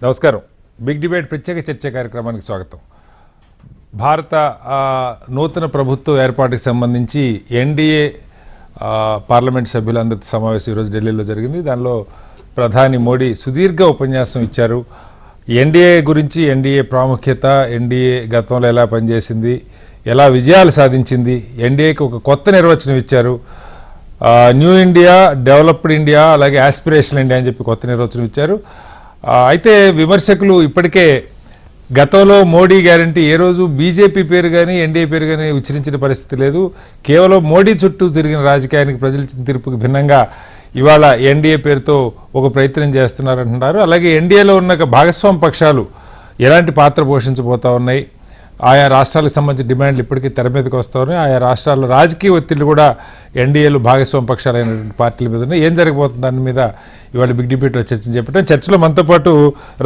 నమస్కారం. Big debate ప్రత్యేక చర్చ కార్యక్రమానికి స్వాగతం. భారత నూతన ప్రభుత్వ ఏర్పాటుకి సంబంధించి ఎన్డీఏ పార్లమెంట్ సభ్యులందరి సమావేశం ఈరోజు ఢిల్లీలో జరిగింది. దానిలో ప్రధాని మోడీ సుదీర్ఘ ఉపన్యాసం ఇచ్చారు. ఎన్డీఏ గురించి, ఎన్డీఏ ప్రాముఖ్యత, ఎన్డీఏ గతంలో ఎలా పనిచేసింది, ఎలా విజయాలు సాధించింది, ఎన్డీఏకి ఒక కొత్త నిర్వచనం ఇచ్చారు. న్యూ ఇండియా, డెవలప్డ్ ఇండియా, అలాగే ఆస్పిరేషనల్ ఇండియా అని చెప్పి కొత్త నిర్వచనం ఇచ్చారు. అయితే విమర్శకులు ఇప్పటికే గతంలో మోడీ గ్యారంటీ ఏ రోజు బీజేపీ పేరు కానీ ఎన్డీఏ పేరు కానీ ఉచ్చరించిన పరిస్థితి లేదు. కేవలం మోడీ చుట్టూ తిరిగిన రాజకీయానికి ప్రజలు ఇచ్చిన తీర్పుకి భిన్నంగా ఇవాళ ఎన్డీఏ పేరుతో ఒక ప్రయత్నం చేస్తున్నారంటున్నారు. అలాగే ఎన్డీఏలో ఉన్న భాగస్వామ్య పక్షాలు ఎలాంటి పాత్ర పోషించబోతా ఉన్నాయి, ఆయా రాష్ట్రాలకు సంబంధించిన డిమాండ్లు ఇప్పటికీ తెర మీదకి వస్తూ ఉన్నాయి. ఆయా రాష్ట్రాల్లో రాజకీయ ఒత్తిళ్లు కూడా ఎన్డీఏలు భాగస్వామ్య పక్షాలైనటువంటి పార్టీల మీద ఉన్నాయి. ఏం జరగబోతుంది దాని మీద ఇవాళ బిగ్ డిబేట్లో చర్చ చెప్పడం. చర్చలో మనతో పాటు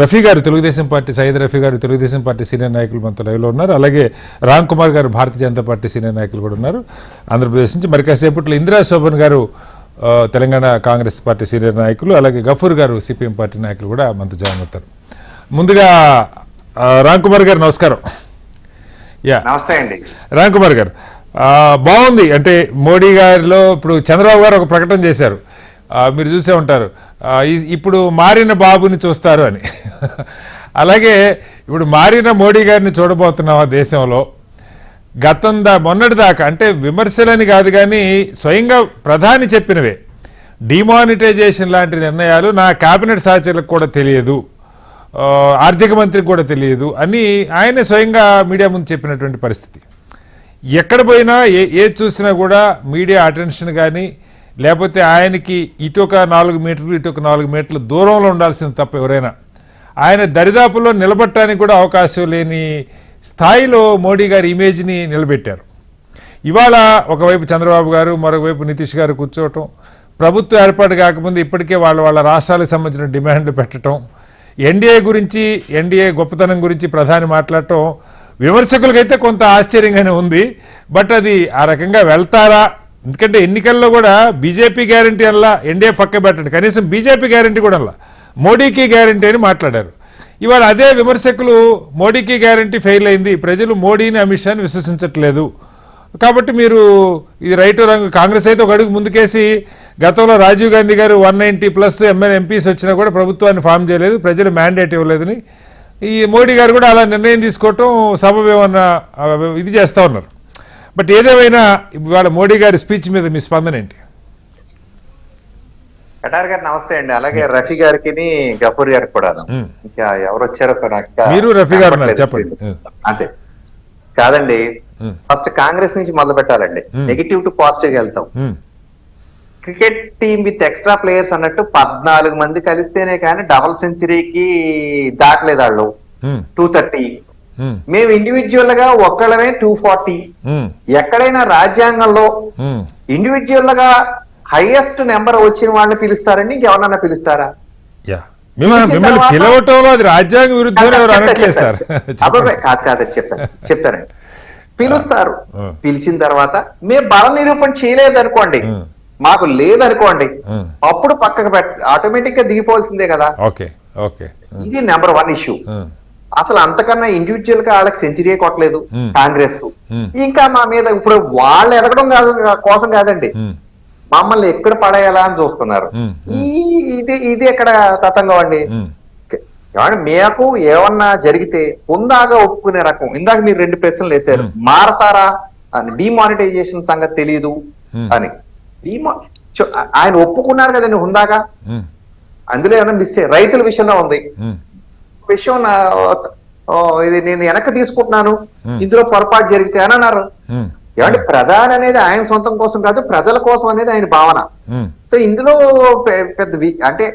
రఫీ గారు, తెలుగుదేశం పార్టీ, సయ్యద్ రఫీ గారు, తెలుగుదేశం పార్టీ సీనియర్ నాయకులు మనతో లైవ్లో ఉన్నారు. అలాగే రామ్ కుమార్ గారు, భారతీయ జనతా పార్టీ సీనియర్ నాయకులు కూడా ఉన్నారు ఆంధ్రప్రదేశ్ నుంచి. మరి కాసేపట్లో ఇందిరా శోభన్ గారు, తెలంగాణ కాంగ్రెస్ పార్టీ సీనియర్ నాయకులు, అలాగే గఫూర్ గారు, సిపిఎం పార్టీ నాయకులు కూడా మనతో జాయిన్ అవుతారు. ముందుగా రామ్ కుమార్ గారు నమస్కారం. నమస్తే అండి రామ్ కుమార్ గారు, బాగుంది. అంటే మోడీ గారిలో ఇప్పుడు చంద్రబాబు గారు ఒక ప్రకటన చేశారు, మీరు చూసే ఉంటారు, ఇప్పుడు మారిన బాబుని చూస్తారు అని. అలాగే ఇప్పుడు మారిన మోడీ గారిని చూడబోతున్నాం ఆ దేశంలో. మొన్నటి దాకా అంటే విమర్శలని కాదు కానీ స్వయంగా ప్రధాని చెప్పినవే, డిమానిటైజేషన్ లాంటి నిర్ణయాలు నా కేబినెట్ సహచరులకు కూడా తెలియదు, ఆర్థిక మంత్రికి కూడా తెలియదు అని ఆయనే స్వయంగా మీడియా ముందు చెప్పినటువంటి పరిస్థితి. ఎక్కడ పోయినా ఏది చూసినా కూడా మీడియా అటెన్షన్ కానీ, లేకపోతే ఆయనకి ఇటొక 4 మీటర్లు ఇటొక 4 మీటర్ల దూరంలో ఉండాల్సింది తప్ప ఎవరైనా ఆయన దరిదాపుల్లో నిలబట్టడానికి కూడా అవకాశం లేని స్థాయిలో మోడీ గారి ఇమేజ్ని నిలబెట్టారు. ఇవాళ ఒకవైపు చంద్రబాబు గారు, మరోవైపు నితీష్ గారు కూర్చోవటం, ప్రభుత్వం ఏర్పాటు కాకముందు ఇప్పటికే వాళ్ళ రాష్ట్రాలకు సంబంధించిన డిమాండ్లు పెట్టడం, ఎన్డీఏ గురించి, ఎన్డీఏ గొప్పతనం గురించి ప్రధాని మాట్లాడటం విమర్శకులకైతే కొంత ఆశ్చర్యంగానే ఉంది. బట్ అది ఆ రకంగా వెళ్తారా? ఎందుకంటే ఎన్నికల్లో కూడా బీజేపీ గ్యారంటీ అలా ఎన్డీఏ పక్క పెట్టండి, కనీసం బీజేపీ గ్యారంటీ కూడా అలా మోడీకి గ్యారంటీ అని మాట్లాడారు. ఇవాళ అదే విమర్శకులు మోడీకి గ్యారంటీ ఫెయిల్ అయింది, ప్రజలు మోడీని, అమిత్ షాని విశ్వసించట్లేదు, కాబట్టి మీరు ఇది రైట్ రంగు. కాంగ్రెస్ అయితే ఒక అడుగు ముందుకేసి గతంలో రాజీవ్ గాంధీ గారు 190+ ఎంపీస్ వచ్చినా కూడా ప్రభుత్వాన్ని ఫామ్ చేయలేదు, ప్రజలు మ్యాండేట్ ఇవ్వలేదని ఈ మోడీ గారు కూడా అలా నిర్ణయం తీసుకోవటం సబబేమన్నా ఇది చేస్తూ ఉన్నారు. బట్ ఏదేమైనా ఇవాళ మోడీ గారి స్పీచ్ మీద మీ స్పందన ఏంటి? కటార్ గారు నమస్తే అండి. అలాగే రఫీ గారికి, గఫూర్ గారికి కూడా. ఇంకా ఎవరు వచ్చారో మీరు రఫీ గారు చెప్పండి. అంతే కాదండి, ఫస్ట్ కాంగ్రెస్ నుంచి మొదలు పెట్టాలండి. నెగిటివ్ టు పాజిటివ్ వెళ్తాం. Cricket team with extra players అన్నట్టు 14 మంది కలిస్తేనే కానీ డబుల్ సెంచరీకి దాటలేదు వాళ్ళు. 230. మేము ఇండివిజువల్ గా ఒక్కళ్ళమే 240. ఎక్కడైనా రాజ్యాంగంలో ఇండివిజువల్ గా హైయెస్ట్ నెంబర్ వచ్చిన వాళ్ళని పిలుస్తారండి, ఇంకెవరన్నా పిలుస్తారా? కాదు చెప్తారండి. పిలుస్తారు. పిలిచిన తర్వాత మేము బల నిరూపణ చేయలేదు అనుకోండి, మాకు లేదనుకోండి, అప్పుడు పక్కకు ఆటోమేటిక్ గా దిగిపోవాల్సిందే కదా. ఇది నెంబర్ 1 ఇష్యూ. అసలు అంతకన్నా ఇండివిజువల్ గా వాళ్ళకి సెంచరీ కొట్టలేదు కాంగ్రెస్. ఇంకా మా మీద ఇప్పుడు వాళ్ళు ఎదగడం కోసం కాదండి, మమ్మల్ని ఎక్కడ పడేయాలా అని చూస్తున్నారు. ఇది ఎక్కడ తతంగం అండి. మీకు ఏమన్నా జరిగితే ఉందాగా ఒప్పుకునే రకం. ఇందాక మీరు 2 ప్రశ్నలు వేశారు, మారతారా అని. డిమానిటైజేషన్ సంగతి తెలియదు అని. ఆయన ఒప్పుకున్నారు కదండి హుందాగా. అందులో ఏమన్నా మిస్టేక్ రైతుల విషయంలో ఉంది విషయం, ఇది నేను వెనక్కి తీసుకుంటున్నాను, ఇందులో పొరపాటు జరిగితే అని అన్నారు. ఏమంటే ప్రధాని అనేది ఆయన సొంతం కోసం కాదు, ప్రజల కోసం అనేది ఆయన భావన. సో ఇందులో పెద్ద అంటే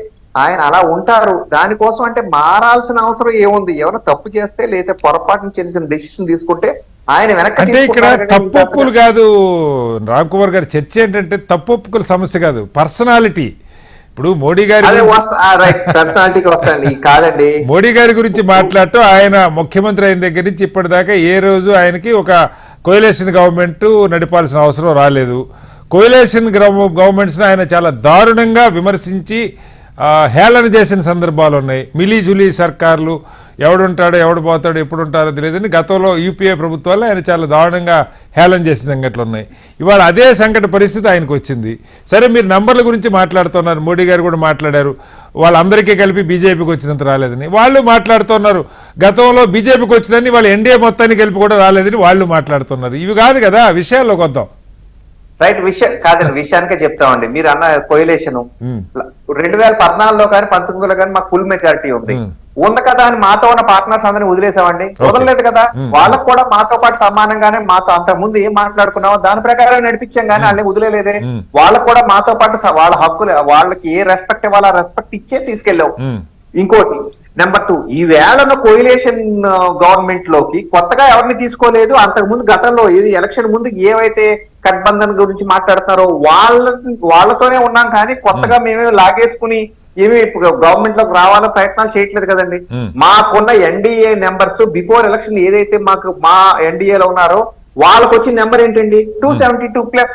ఆయన అలా ఉంటారు. దానికోసం అంటే మారాల్సిన అవసరం ఏముంది? ఎవరైనా తప్పు చేస్తే లేదా పొరపాటును చేసిన డెసిషన్ తీసుకుంటే ఆయన వెనక్కి. అంటే ఇక్కడ తప్పొప్పులు కాదు రామ్ కుమార్ గారు, చర్చ ఏంటంటే తప్పొప్పుల సమస్య కాదు, పర్సనాలిటీ. ఇప్పుడు మోడీ గారి పర్సనాలిటీకి వస్తాండి కాదండి. మోడీ గారి గురించి మాట్లాడుతూ ఆయన ముఖ్యమంత్రి అయిన దగ్గర నుంచి ఇప్పటిదాకా ఏ రోజు ఆయనకి ఒక కోయలేషన్ గవర్నమెంట్ నడిపాల్సిన అవసరం రాలేదు. కోయలేషన్ గవర్నమెంట్స్ని ఆయన చాలా దారుణంగా విమర్శించి హేళన చేసిన సందర్భాలు ఉన్నాయి. మిలీ జులీ సర్కార్లు, ఎవడుంటాడో ఎవడు పోతాడో ఎప్పుడు ఉంటారో తెలియదని గతంలో యూపీఏ ప్రభుత్వాల్లో ఆయన చాలా దారుణంగా హేళన చేసే సంఘటనలు ఉన్నాయి. ఇవాళ అదే సంకట పరిస్థితి ఆయనకు వచ్చింది. సరే, మీరు నంబర్ల గురించి మాట్లాడుతున్నారు, మోడీ గారు కూడా మాట్లాడారు, వాళ్ళందరికీ కలిపి బీజేపీకి వచ్చినంత రాలేదని వాళ్ళు మాట్లాడుతున్నారు. గతంలో బీజేపీకి వచ్చిందని వాళ్ళు ఎన్డీఏ మొత్తాన్ని కలిపి కూడా రాలేదని వాళ్ళు మాట్లాడుతున్నారు. ఇవి కాదు కదా విషయాల్లోకి వద్దాం. రైట్, విషయం కాదండి, విషయానికే చెప్తామండి. మీరు అన్న కోయిలేషన్ 2014లో కానీ 19లో కానీ మాకు ఫుల్ మెజారిటీ ఉంది. ఉంది కదా అని మాతో ఉన్న పార్ట్నర్స్ అందరినీ వదిలేసామండి, వదలలేదు కదా. వాళ్ళకు కూడా మాతో పాటు సమానంగానే మాతో అంతకుముందు ఏం మాట్లాడుకున్నామో దాని ప్రకారం నడిపించాం కానీ వాళ్ళని వదిలేలేదే. వాళ్ళకు కూడా మాతో పాటు వాళ్ళ హక్కులు, వాళ్ళకి ఏ రెస్పెక్ట్ ఇవ్వాలో ఆ రెస్పెక్ట్ ఇచ్చే తీసుకెళ్ళావు. ఇంకోటి నెంబర్ 2, ఈ వేళను కోయిలేషన్ గవర్నమెంట్ లోకి కొత్తగా ఎవరిని తీసుకోలేదు. అంతకు ముందు గతంలో ఏది ఎలక్షన్ ముందు ఏవైతే కట్బంధన్ గురించి మాట్లాడుతున్నారో వాళ్ళతోనే ఉన్నాం కానీ కొత్తగా మేమే లాగేసుకుని ఏమి గవర్నమెంట్ లోకి రావాలని ప్రయత్నాలు చేయట్లేదు కదండి. మాకున్న ఎన్డీఏ నెంబర్స్ బిఫోర్ ఎలక్షన్ ఏదైతే మా ఎన్డీఏలో ఉన్నారో వాళ్ళకు వచ్చిన నెంబర్ ఏంటండి 272+.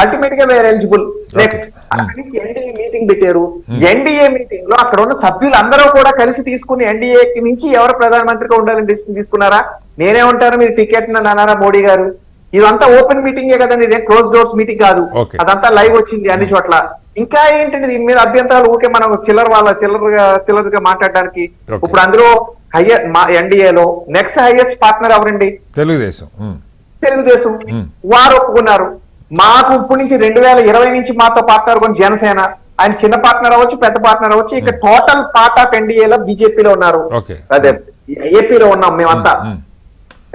అల్టిమేట్ గా వేరే ఎలిజిబుల్. నెక్స్ట్ అక్కడి నుంచి ఎన్డీఏ మీటింగ్ పెట్టారు. ఎన్డీఏ మీటింగ్ లో అక్కడ ఉన్న సభ్యులు అందరూ కూడా కలిసి తీసుకుని ఎన్డీఏ నుంచి ఎవరు ప్రధానమంత్రిగా ఉండాలని డిసిషన్ తీసుకున్నారా? నేనేమంటారు, మీరు టికెట్ అన్నారా మోడీ గారు? ఇదంతా ఓపెన్ మీటింగే కదండి, ఇదే క్లోజ్ డోర్స్ మీటింగ్ కాదు. అదంతా లైవ్ వచ్చింది అన్ని చోట్ల. ఇంకా ఏంటంటే దీని మీద అభ్యంతరాలు ఊకే మనం చిల్లరగా మాట్లాడడానికి. ఇప్పుడు అందులో మా ఎన్డీఏలో నెక్స్ట్ హైయెస్ట్ పార్ట్నర్ ఎవరండి? తెలుగుదేశం. వారు ఒప్పుకున్నారు. మాకు ఇప్పుడు నుంచి 2020 నుంచి మాతో పార్ట్నర్ కొని జనసేన. ఆయన చిన్న పార్ట్నర్ అవ్వచ్చు, పెద్ద పార్ట్నర్ అవ్వచ్చు. ఇక టోటల్ పార్ట్ ఆఫ్ ఎన్డీఏలో బీజేపీలో ఉన్నారు, అదే ఏపీలో ఉన్నాం మేమంతా.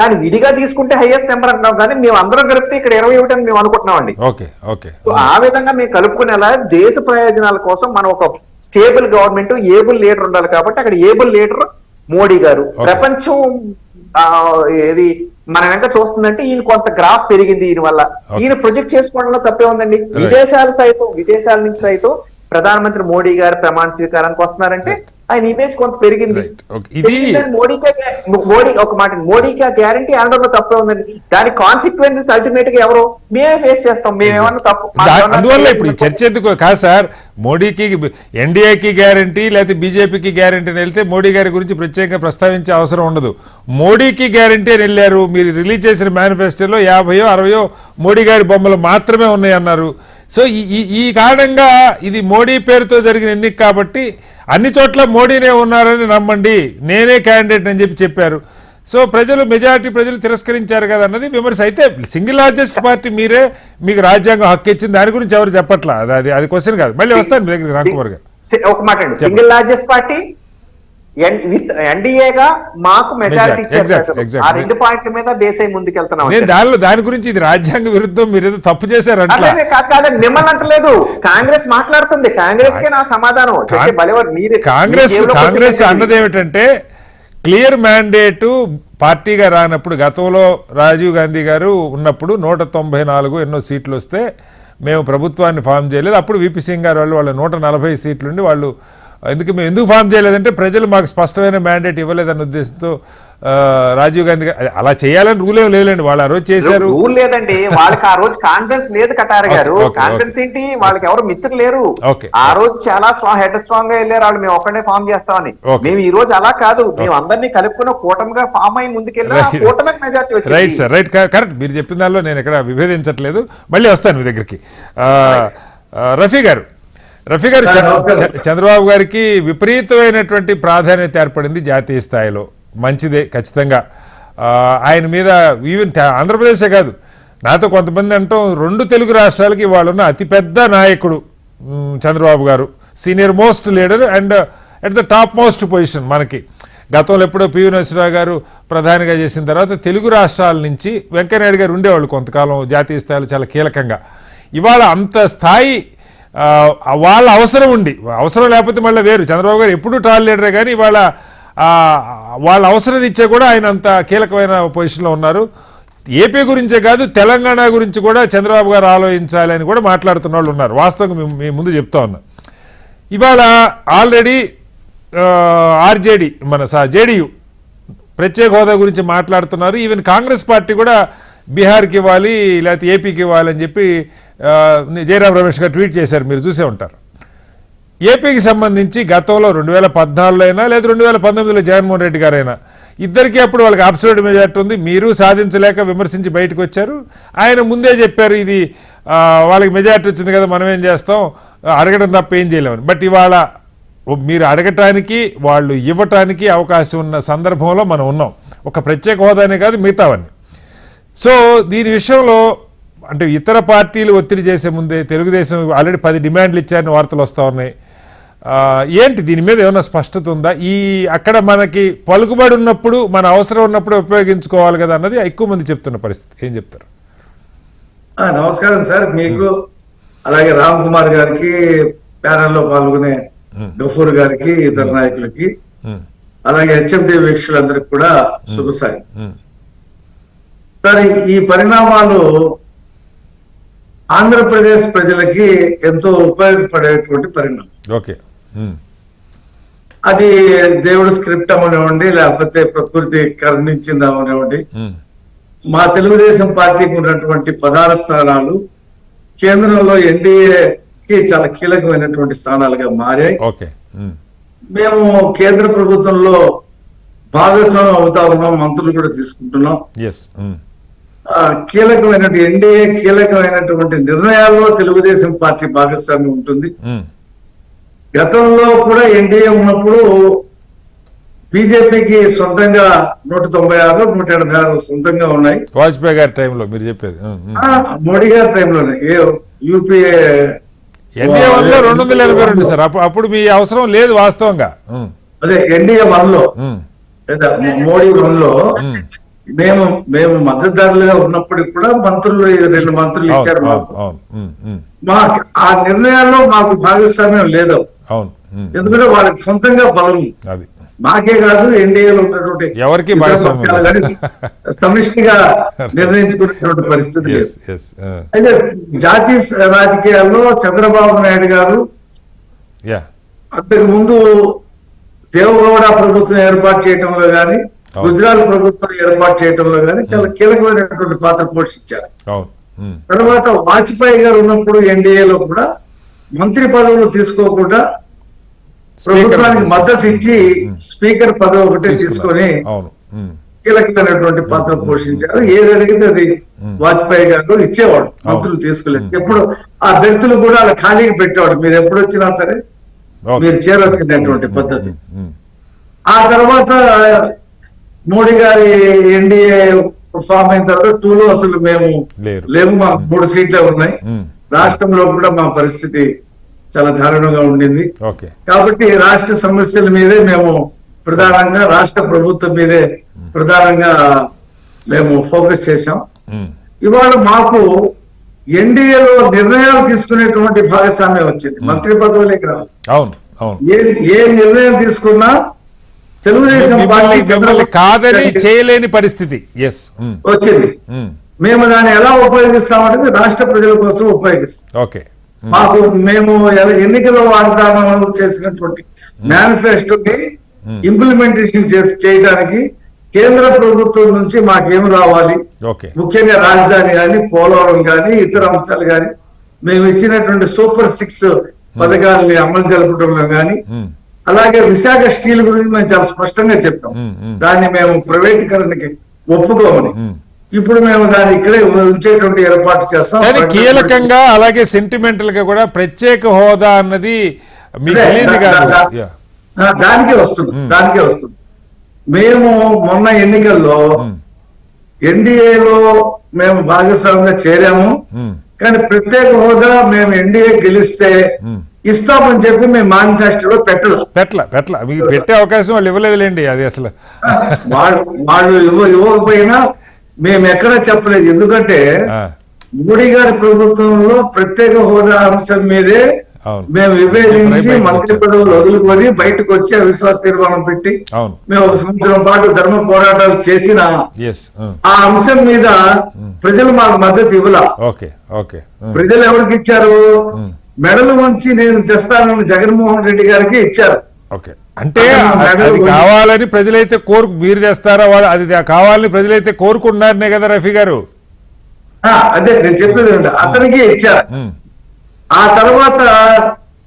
కానీ విడిగా తీసుకుంటే హైయెస్ట్ నెంబర్ అంటున్నాం, కానీ మేము అందరం కలిపితే ఇక్కడ 21 అని మేము అనుకుంటున్నాం అండి. ఆ విధంగా మేము కలుపుకునేలా దేశ ప్రయోజనాల కోసం మనం ఒక స్టేబుల్ గవర్నమెంట్, ఏబుల్ లీడర్ ఉండాలి. కాబట్టి అక్కడ ఏబుల్ లీడర్ మోడీ గారు. ప్రపంచం ఏది మన వెనక చూస్తుందంటే ఈయన కొంత గ్రాఫ్ పెరిగింది ఈయన వల్ల. ఈయన ప్రొజెక్ట్ చేసుకోవడంలో తప్పే ఉందండి. విదేశాల నుంచి సైతం ప్రధానమంత్రి మోడీ గారు ప్రమాణ స్వీకారానికి వస్తున్నారంటే ఆయన ఇమేజ్ కొంత పెరిగింది. మోడీకి గ్యారంటీ అనడంలో తప్పే ఉందండి. దాని కాన్సిక్వెన్సెస్ అల్టిమేట్ గా ఎవరు మేమే ఫేస్ చేస్తాం. మేమేమన్నా తప్పు. అందువల్ల ఇప్పుడు చర్చ ఎందుకు కాదు సార్, మోడీకి ఎన్డీఏకి గ్యారంటీ లేకపోతే బీజేపీకి గ్యారంటీ అని వెళ్తే మోడీ గారి గురించి ప్రత్యేకంగా ప్రస్తావించే అవసరం ఉండదు. మోడీకి గ్యారంటీ అని వెళ్ళారు. మీరు రిలీజ్ చేసిన మేనిఫెస్టోలో 50-60 మోడీ గారి బొమ్మలు మాత్రమే ఉన్నాయన్నారు. సో ఈ కారణంగా ఇది మోడీ పేరుతో జరిగిన ఎన్నిక కాబట్టి అన్ని చోట్ల మోడీనే ఉన్నారని నమ్మండి, నేనే క్యాండిడేట్ అని చెప్పారు. సో మెజారిటీ ప్రజలు తిరస్కరించారు కదా అన్నది విమర్శ. అయితే సింగిల్ లార్జెస్ట్ పార్టీ మీరే, మీకు రాజ్యాంగం హక్కు ఇచ్చింది, దాని గురించి ఎవరు చెప్పట్లా. అది క్వశ్చన్ కాదు. మళ్ళీ వస్తాను మీ దగ్గర రాంకుమార్ గారు. ఒక మాట అండి, సింగిల్ లార్జెస్ట్ పార్టీ ఎన్డీఏగా మాకు మెజారిటీ ఇచ్చారు. ఆ 2 పాయింట్ల మీద బేస్ అయి ముందుకెళ్తున్నాం. దాని గురించి ఇది రాజ్యాంగ విరుద్ధం, మీరు ఏదో తప్పు చేశారు అంటే కాదని మిమ్మల్ని అంటలేదు. కాంగ్రెస్ మాట్లాడుతుంది, కాంగ్రెస్ కే నా సమాధానం. కాంగ్రెస్ అన్నది ఏమిటంటే క్లియర్ మ్యాండేటు పార్టీగా రానప్పుడు, గతంలో రాజీవ్ గాంధీ గారు ఉన్నప్పుడు 194 ఎన్నో సీట్లు వస్తే మేము ప్రభుత్వాన్ని ఫామ్ చేయలేదు. అప్పుడు విపి సింగ్ గారు వాళ్ళు 140 సీట్లుండి వాళ్ళు ఎందుకు ఫామ్ చేయలేదంటే ప్రజలు మాకు స్పష్టమైన మ్యాండేట్ ఇవ్వలేదన్న ఉద్దేశంతో రాజీవ్ గాంధీ అలా చేయాలని రూల్ ఏం లేదండి. వాళ్ళు ఆ రోజు చేశారు. రూల్ లేదండి, వాళ్ళకి ఆ రోజు కాన్ఫిడెన్స్ లేదు. కటార్ గారు కాన్ఫిడెన్స్ ఏంటి, వాళ్ళకి ఎవరు మిత్రులు లేరు. ఆ రోజు చాలా స్ట్రాంగ్ గా వెళ్ళారు వాళ్ళు, మేము ఒక్కడే ఫామ్ చేస్తామని. మేము ఈ రోజు అలా కాదు, మేము అందరినీ కలుపుకున్న కూటమిగా ఫామ్ అయి ముందుకెళ్ళి కూటమికి మెజార్టీ వచ్చింది. Right sir, right, correct. మీరు చెప్పిన దానిలో నేను ఎక్కడ విభేదించట్లేదు. మళ్ళీ వస్తాను మీ దగ్గరికి. రఫీ గారు, చంద్రబాబు గారికి విపరీతమైనటువంటి ప్రాధాన్యత ఏర్పడింది జాతీయ స్థాయిలో. మంచిదే ఖచ్చితంగా. ఆయన మీద ఈవెన్ ఆంధ్రప్రదేశే కాదు, నాతో కొంతమంది అంటాం 2 తెలుగు రాష్ట్రాలకి వాళ్ళున్న అతిపెద్ద నాయకుడు చంద్రబాబు గారు, senior most leader and at the top most position. మనకి గతంలో ఎప్పుడో పివి నరసింహరావు గారు ప్రధానిగా చేసిన తర్వాత తెలుగు రాష్ట్రాల నుంచి వెంకయ్యనాయుడు గారు ఉండేవాళ్ళు కొంతకాలం జాతీయ స్థాయిలో చాలా కీలకంగా. ఇవాళ అంత స్థాయి వాళ్ళ అవసరం ఉండి, అవసరం లేకపోతే మళ్ళీ వేరు. చంద్రబాబు గారు ఎప్పుడూ టాల్ లీడరే, కానీ ఇవాళ వాళ్ళ అవసరం ఇచ్చే కూడా ఆయన అంత కీలకమైన పొజిషన్లో ఉన్నారు. ఏపీ గురించే కాదు, తెలంగాణ గురించి కూడా చంద్రబాబు గారు ఆలోచించాలి అని కూడా మాట్లాడుతున్న వాళ్ళు ఉన్నారు. వాస్తవంగా మీ ముందు చెప్తా ఉన్నా. ఇవాళ ఆల్రెడీ ఆర్జేడీ జేడీయూ ప్రత్యేక హోదా గురించి మాట్లాడుతున్నారు. ఈవెన్ కాంగ్రెస్ పార్టీ కూడా బీహార్కి ఇవ్వాలి లేకపోతే ఏపీకి ఇవ్వాలి అని చెప్పి జయరాం రమేష్ గారు ట్వీట్ చేశారు, మీరు చూసే ఉంటారు. ఏపీకి సంబంధించి గతంలో 2014 అయినా లేదా 2019లో జగన్మోహన్ రెడ్డి గారైనా ఇద్దరికీ అప్పుడు వాళ్ళకి అబ్సల్యూట్ మెజార్టీ ఉంది. మీరు సాధించలేక విమర్శించి బయటకు వచ్చారు. ఆయన ముందే చెప్పారు ఇది వాళ్ళకి మెజార్టీ వచ్చింది కదా మనం ఏం చేస్తాం, అడగడం తప్ప ఏం చేయలేమని. బట్ ఇవాళ మీరు అడగటానికి వాళ్ళు ఇవ్వటానికి అవకాశం ఉన్న సందర్భంలో మనం ఉన్నాం. ఒక ప్రత్యేక హోదానే కాదు మిగతావన్నీ. సో దీని విషయంలో అంటే ఇతర పార్టీలు ఒత్తిడి చేసే ముందే తెలుగుదేశం ఆల్రెడీ 10 డిమాండ్లు ఇచ్చారని వార్తలు వస్తూ ఉన్నాయి. ఏంటి దీని మీద ఏమైనా స్పష్టత ఉందా? అక్కడ మనకి పలుకుబడి ఉన్నప్పుడు మన అవసరం ఉన్నప్పుడు ఉపయోగించుకోవాలి కదా అన్నది ఎక్కువ మంది చెప్తున్న పరిస్థితి. ఏం చెప్తారు? నమస్కారం సార్, మీకు అలాగే రామ్ కుమార్ గారికి, ప్యానెల్లో పాల్గొనే గఫూర్ గారికి, ఇతర నాయకులకి, అలాగే హెచ్ఎండి వీక్షకులందరికీ కూడా శుభసాయి. సార్, ఈ పరిణామాలు ఆంధ్రప్రదేశ్ ప్రజలకి ఎంతో ఉపయోగపడేటువంటి పరిణామం. ఓకే, అది దేవుడు స్క్రిప్ట్ అవనివ్వండి, లేకపోతే ప్రకృతి కరుణించింది అవనివ్వండి, మా తెలుగుదేశం పార్టీకి ఉన్నటువంటి 16 స్థానాలు కేంద్రంలో ఎన్డీఏకి చాలా కీలకమైనటువంటి స్థానాలుగా మారాయి. ఓకే, మేము కేంద్ర ప్రభుత్వంలో భాగస్వామ్యం అవుతా ఉన్నాం, మంత్రులు కూడా తీసుకుంటున్నాం. కీలకమైనటువంటి ఎన్డీఏ కీలకమైనటువంటి నిర్ణయాల్లో తెలుగుదేశం పార్టీ భాగస్వామ్యం ఉంటుంది. గతంలో కూడా ఎన్డీఏ ఉన్నప్పుడు బీజేపీకి సొంతంగా 196, 186 సొంతంగా ఉన్నాయి. వాజ్పేయి గారి టైంలో మీరు చెప్పేది. మోడీ గారి టైంలోనే యూపీఏ ఎన్డీఏ 282 సార్. అప్పుడు మీ అవసరం లేదు వాస్తవంగా. అదే ఎన్డీఏ 1లో మోడీ 1లో మేము మద్దతుదారులుగా ఉన్నప్పటికి కూడా మంత్రులు 2 మంత్రులు ఇచ్చారు. మా ఆ నిర్ణయాల్లో మాకు భాగస్వామ్యం లేదు. ఎందుకంటే వాళ్ళకి సొంతంగా బలం మాకే కాదు, ఎన్డీఏలో ఉన్నటువంటి ఎవరికి సమిష్టిగా నిర్ణయించుకునేటువంటి పరిస్థితి లేదు. అయితే జాతీయ రాజకీయాల్లో చంద్రబాబు నాయుడు గారు అంతకు ముందు దేవగౌడ ప్రభుత్వం ఏర్పాటు చేయడంలో గాని, గుజరాత్ ప్రభుత్వం ఏర్పాటు చేయడంలో గాని చాలా కీలకమైనటువంటి పాత్ర పోషించారు. తర్వాత వాజ్పేయి గారు ఉన్నప్పుడు ఎన్డీఏలో కూడా మంత్రి పదవులు తీసుకోకుండా ప్రభుత్వానికి మద్దతు ఇచ్చి స్పీకర్ పదవి ఒకటే తీసుకొని కీలకమైనటువంటి పాత్ర పోషించారు. ఏది అడిగితే అది వాజ్పేయి గారు ఇచ్చేవాడు, మంత్రులు తీసుకోలేదు. ఎప్పుడు ఆ వ్యక్తులు కూడా అలా ఖాళీకి పెట్టేవాడు, మీరు ఎప్పుడు వచ్చినా సరే మీరు చేరొచ్చినటువంటి పద్ధతి. ఆ తర్వాత మోడీ గారి ఎన్డీఏ ఫామ్ అయిన తర్వాత 2లో అసలు మేము లేము, మాకు 3 సీట్లే ఉన్నాయి. రాష్ట్రంలో కూడా మా పరిస్థితి చాలా దారుణంగా ఉండింది. కాబట్టి రాష్ట్ర సమస్యల మీదే మేము ప్రధానంగా, రాష్ట్ర ప్రభుత్వం మీదే ప్రధానంగా మేము ఫోకస్ చేశాం. ఇవాళ మాకు ఎన్డీఏలో నిర్ణయాలు తీసుకునేటువంటి భాగస్వామ్యం వచ్చింది, మంత్రి పదవులకి రావాలి. ఏ నిర్ణయం తీసుకున్నా తెలుగుదేశం పార్టీ కాదని చేయలేని పరిస్థితి వచ్చింది. మేము దాన్ని ఎలా ఉపయోగిస్తామంటే రాష్ట్ర ప్రజల కోసం ఉపయోగిస్తాం. మాకు మేము ఎన్నికల వాగ్దానం చేసినటువంటి మేనిఫెస్టోని ఇంప్లిమెంటేషన్ చేయడానికి కేంద్ర ప్రభుత్వం నుంచి మాకేం రావాలి, ముఖ్యంగా రాజధాని కానీ, పోలవరం కానీ, ఇతర అంశాలు కానీ, మేము ఇచ్చినటువంటి సూపర్ 6 పథకాలని అమలు జరపడంలో కానీ, అలాగే విశాఖ స్టీల్ గురించి మేము చాలా స్పష్టంగా చెప్పాం, దాన్ని మేము ప్రైవేటీకరణకి ఒప్పుకోమని. ఇప్పుడు మేము దాన్ని ఇక్కడే ఉంచేటువంటి ఏర్పాటు చేస్తాం. కీలకంగా అలాగే సెంటిమెంటల్ గా కూడా ప్రత్యేక హోదా అన్నది దానికే వస్తుంది. మేము మొన్న ఎన్నికల్లో ఎన్డీఏలో మేము భాగస్వామిగా చేరాము, కానీ ప్రత్యేక హోదా మేము ఎన్డీఏ గెలిస్తే ఇస్తామని చెప్పి మేము మేనిఫెస్టోలో పెట్టల మీకు పెట్టే అవకాశం వాళ్ళు ఇవ్వలేదులేండి. అది అసలు వాళ్ళు ఇవ్వకపోయినా మేము ఎక్కడా చెప్పలేదు. ఎందుకంటే మోడీ గారి ప్రభుత్వంలో ప్రత్యేక హోదా అంశం మీదే మేము విభేదించి మంత్రి పదవులు వదులుకొని బయటకు వచ్చి అవిశ్వాస తీర్మానం పెట్టి మేము 1 సంవత్సరం పాటు ధర్మ పోరాటాలు చేసిన ఆ అంశం మీద ప్రజలు మాకు మద్దతు ఇవ్వలా. ప్రజలు ఎవరికి ఇచ్చారు? మెడలు వంచి నేను తెస్తానని జగన్మోహన్ రెడ్డి గారికి ఇచ్చారు. అంటే అది కావాలని ప్రజలైతే మీరు తెస్తారా? అది కావాలని ప్రజలైతే కోరుకుంటున్నారనే కదా రఫీ గారు. అదే నేను చెప్పేది, అతనికి ఇచ్చారు. ఆ తర్వాత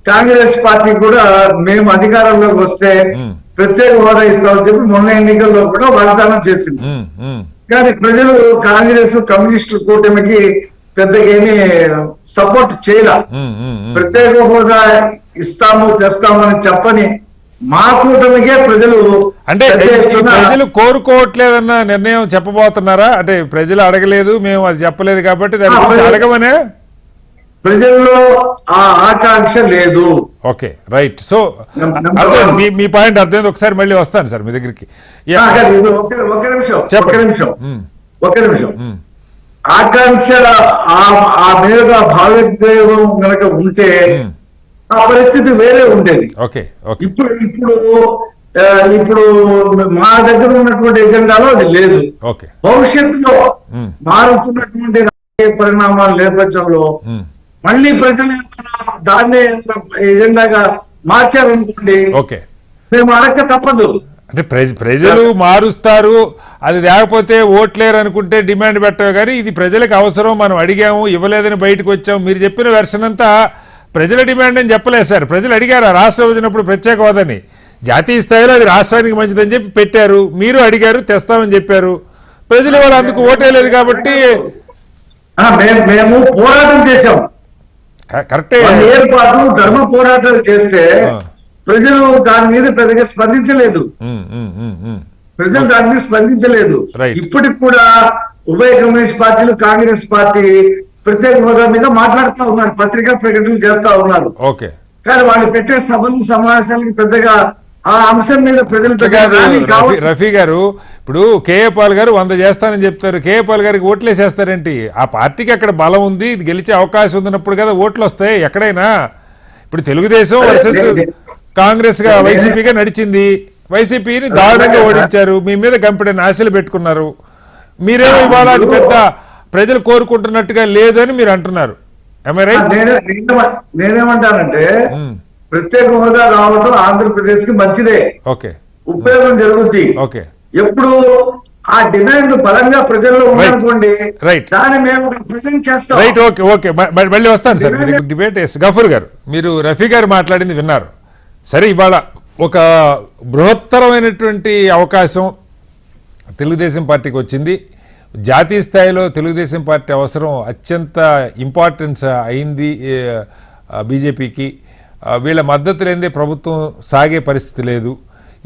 కాంగ్రెస్ పార్టీ కూడా మేము అధికారంలోకి వస్తే ప్రత్యేక హోదా ఇస్తామని చెప్పి మొన్న ఎన్నికల్లో కూడా వాగ్దానం చేసింది. కానీ ప్రజలు కాంగ్రెస్ కమ్యూనిస్టు కూటమికి పెద్దగా ఏమీ సపోర్ట్ చేయాల. ప్రత్యేక హోదా ఇస్తాము తెస్తామని చెప్పని మా కూటమికే ప్రజలు అంటే ప్రజలు కోరుకోవట్లేదన్న నిర్ణయం చెప్పబోతున్నారా? అంటే ప్రజలు అడగలేదు, మేము అది చెప్పలేదు కాబట్టి దాని గురించి అడగమనే ప్రజల్లో ఆ ఆకాంక్ష లేదు. Okay, right. సో అర్థం, మీ పాయింట్ అర్థమైంది. ఒకసారి మళ్ళీ వస్తాను సార్ మీ దగ్గరికి. ఒక్క నిమిషం ఆకాంక్ష ఆ మీద భావోద్వేగం కనుక ఉంటే ఆ పరిస్థితి వేరే ఉండేది. ఓకే, ఇప్పుడు ఇప్పుడు మా దగ్గర ఉన్నటువంటి ఎజెండాలో అది లేదు. భవిష్యత్తులో మారుతున్నటువంటి రాజకీయ పరిణామాల నేపథ్యంలో మళ్ళీ ప్రజలు దాన్నే ఎజెండాగా మార్చారనుకోండి, మేము అడక్క తప్పదు. అంటే ప్రజలు మారుస్తారు, అది లేకపోతే ఓట్లేరు అనుకుంటే డిమాండ్ పెట్టావు. కానీ ఇది ప్రజలకు అవసరం, మనం అడిగాము, ఇవ్వలేదని బయటకు వచ్చాము. మీరు చెప్పిన వెర్షన్ అంతా ప్రజల డిమాండ్ అని చెప్పలేదు సార్. ప్రజలు అడిగారు రాష్ట్రం వచ్చినప్పుడు ప్రత్యేక హోదాని, జాతీయ స్థాయిలో అది రాష్ట్రానికి మంచిదని చెప్పి పెట్టారు. మీరు అడిగారు, తెస్తామని చెప్పారు. ప్రజలు ఇవాళ అందుకు ఓటేయలేదు కాబట్టి మేము పోరాటం చేశాం. కరెక్టే, ఏర్పాటు ధర్మ పోరాటాలు చేస్తే ప్రజలు దాని మీద పెద్దగా స్పందించలేదు. ఇప్పటికి కూడా ఉభయ కమ్యూనిస్ట్ పార్టీలు కాంగ్రెస్ పార్టీ ప్రత్యేక హోదా మీద మాట్లాడుతూ ఉన్నారు, పత్రికా ప్రకటనలు చేస్తా ఉన్నారు. కానీ వాళ్ళు పెట్టే సభలు సమావేశాలకి పెద్దగా ఆ అంశం మీద ప్రజలు రఫీ గారు ఇప్పుడు కేఏ పాల్ గారు 100 చేస్తానని చెప్తారు. కేఏ పాల్ గారికి ఓట్లేసేస్తారేంటి? ఆ పార్టీకి అక్కడ బలం ఉంది, ఇది గెలిచే అవకాశం ఉందినప్పుడు కదా ఓట్లు వస్తాయి ఎక్కడైనా. ఇప్పుడు తెలుగుదేశం వర్సెస్ కాంగ్రెస్ గా వైసీపీగా నడిచింది. వైసీపీని దారుణంగా ఓడించారు, మీ మీద గంపెడని ఆశలు పెట్టుకున్నారు. మీరేమో ఇవాళ అది పెద్ద ప్రజలు కోరుకుంటున్నట్టుగా లేదని మీరు అంటున్నారు. నేనేమంటానంటే ప్రత్యేక హోదా రావడం ఆంధ్రప్రదేశ్ కి మంచిదే, ఉపయోగం జరుగుతుంది. ఎప్పుడు ఆ డిమాండ్ బలంగా ప్రజల్లో ఉందనుకోండి, దాన్ని మేము రిప్రజెంట్ చేస్తాం. రైట్, ఓకే, మళ్ళీ వస్తాను సార్ మీరు డిబేట్. గఫూర్ గారు, మీరు రఫీ గారు మాట్లాడింది విన్నారు. సరే, ఇవాళ ఒక బృహత్తరమైనటువంటి అవకాశం తెలుగుదేశం పార్టీకి వచ్చింది. జాతీయ స్థాయిలో తెలుగుదేశం పార్టీ అవసరం అత్యంత ఇంపార్టెన్స్ అయింది బీజేపీకి. వీళ్ళ మద్దతు లేనిదే ప్రభుత్వం సాగే పరిస్థితి లేదు.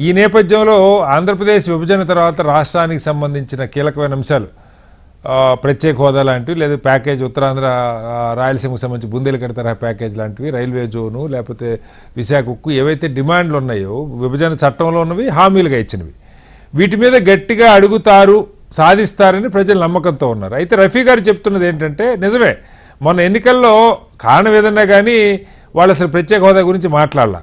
ఈ నేపథ్యంలో ఆంధ్రప్రదేశ్ విభజన తర్వాత రాష్ట్రానికి సంబంధించిన కీలకమైన అంశాలు, ప్రత్యేక హోదా లాంటివి, లేదా ప్యాకేజ్, ఉత్తరాంధ్ర రాయలసీమకు సంబంధించి బుందేలఖండ్ తరహా ప్యాకేజ్ లాంటివి, రైల్వే జోను, లేకపోతే విశాఖ ఉక్కు, ఏవైతే డిమాండ్లు ఉన్నాయో విభజన చట్టంలో ఉన్నవి, హామీలుగా ఇచ్చినవి, వీటి మీద గట్టిగా అడుగుతారు, సాధిస్తారని ప్రజలు నమ్మకంతో ఉన్నారు. అయితే రఫీ గారు చెప్తున్నది ఏంటంటే, నిజమే, మొన్న ఎన్నికల్లో కారణం ఏదన్నా కానీ వాళ్ళు అసలు ప్రత్యేక హోదా గురించి మాట్లాడాల.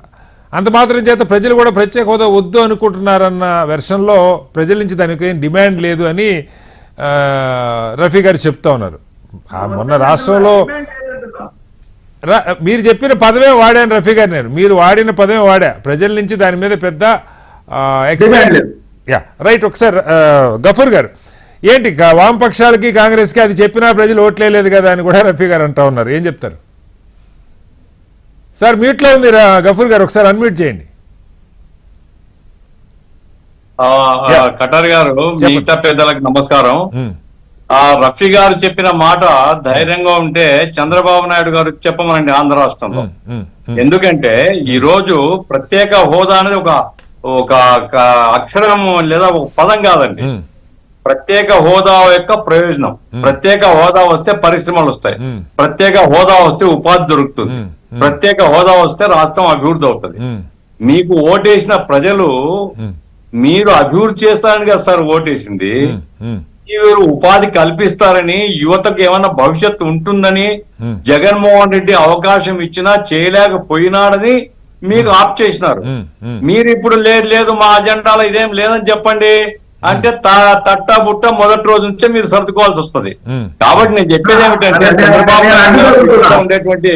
అంత మాత్రం చేత ప్రజలు కూడా ప్రత్యేక హోదా వద్దు అనుకుంటున్నారన్న వెర్షన్లో ప్రజల నుంచి దానికి ఏం డిమాండ్ లేదు అని రఫీ గారు చెప్తా ఉన్నారు. మొన్న రాష్ట్రంలో మీరు చెప్పిన పదమే వాడాను రఫీ గారు, నేను మీరు వాడిన పదమే వాడా, ప్రజల నుంచి దాని మీద పెద్ద రైట్. ఒకసారి గఫూర్ గారు, ఏంటి వామపక్షాలకి కాంగ్రెస్కి అది చెప్పినా ప్రజలు ఓట్లేదు కదా అని కూడా రఫీ గారు అంటా ఉన్నారు, ఏం చెప్తారు సార్? మ్యూట్లో ఉంది గఫూర్ గారు, ఒకసారి అన్మ్యూట్ చేయండి. కటార్ గారు, మిగతా పెద్దలకు నమస్కారం. రఫీ గారు చెప్పిన మాట ధైర్యంగా ఉంటే చంద్రబాబు నాయుడు గారు చెప్పమనండి ఆంధ్ర రాష్ట్రంలో. ఎందుకంటే ఈ రోజు ప్రత్యేక హోదా అనేది ఒక అక్షరం లేదా ఒక పదం కాదండి. ప్రత్యేక హోదా యొక్క ప్రయోజనం, ప్రత్యేక హోదా వస్తే పరిశ్రమలు వస్తాయి, ప్రత్యేక హోదా వస్తే ఉపాధి దొరుకుతుంది, ప్రత్యేక హోదా వస్తే రాష్ట్రం అభివృద్ధి అవుతుంది. మీకు ఓటేసిన ప్రజలు మీరు అభివృద్ధి చేస్తారని కదా సార్ ఓటేసింది. మీరు ఉపాధి కల్పిస్తారని, యువతకు ఏమన్నా భవిష్యత్తు ఉంటుందని జగన్మోహన్ రెడ్డి అవకాశం ఇచ్చినా చేయలేకపోయినాడని మీకు ఆప్ చేసినారు. మీరు ఇప్పుడు లేదు మా అజెండాలో ఇదేం లేదని చెప్పండి అంటే తట్టా బుట్ట మొదటి రోజు నుంచే మీరు సర్దుకోవాల్సి వస్తుంది. కాబట్టి నేను చెప్పేది ఏమిటంటే చంద్రబాబు ఉండేటువంటి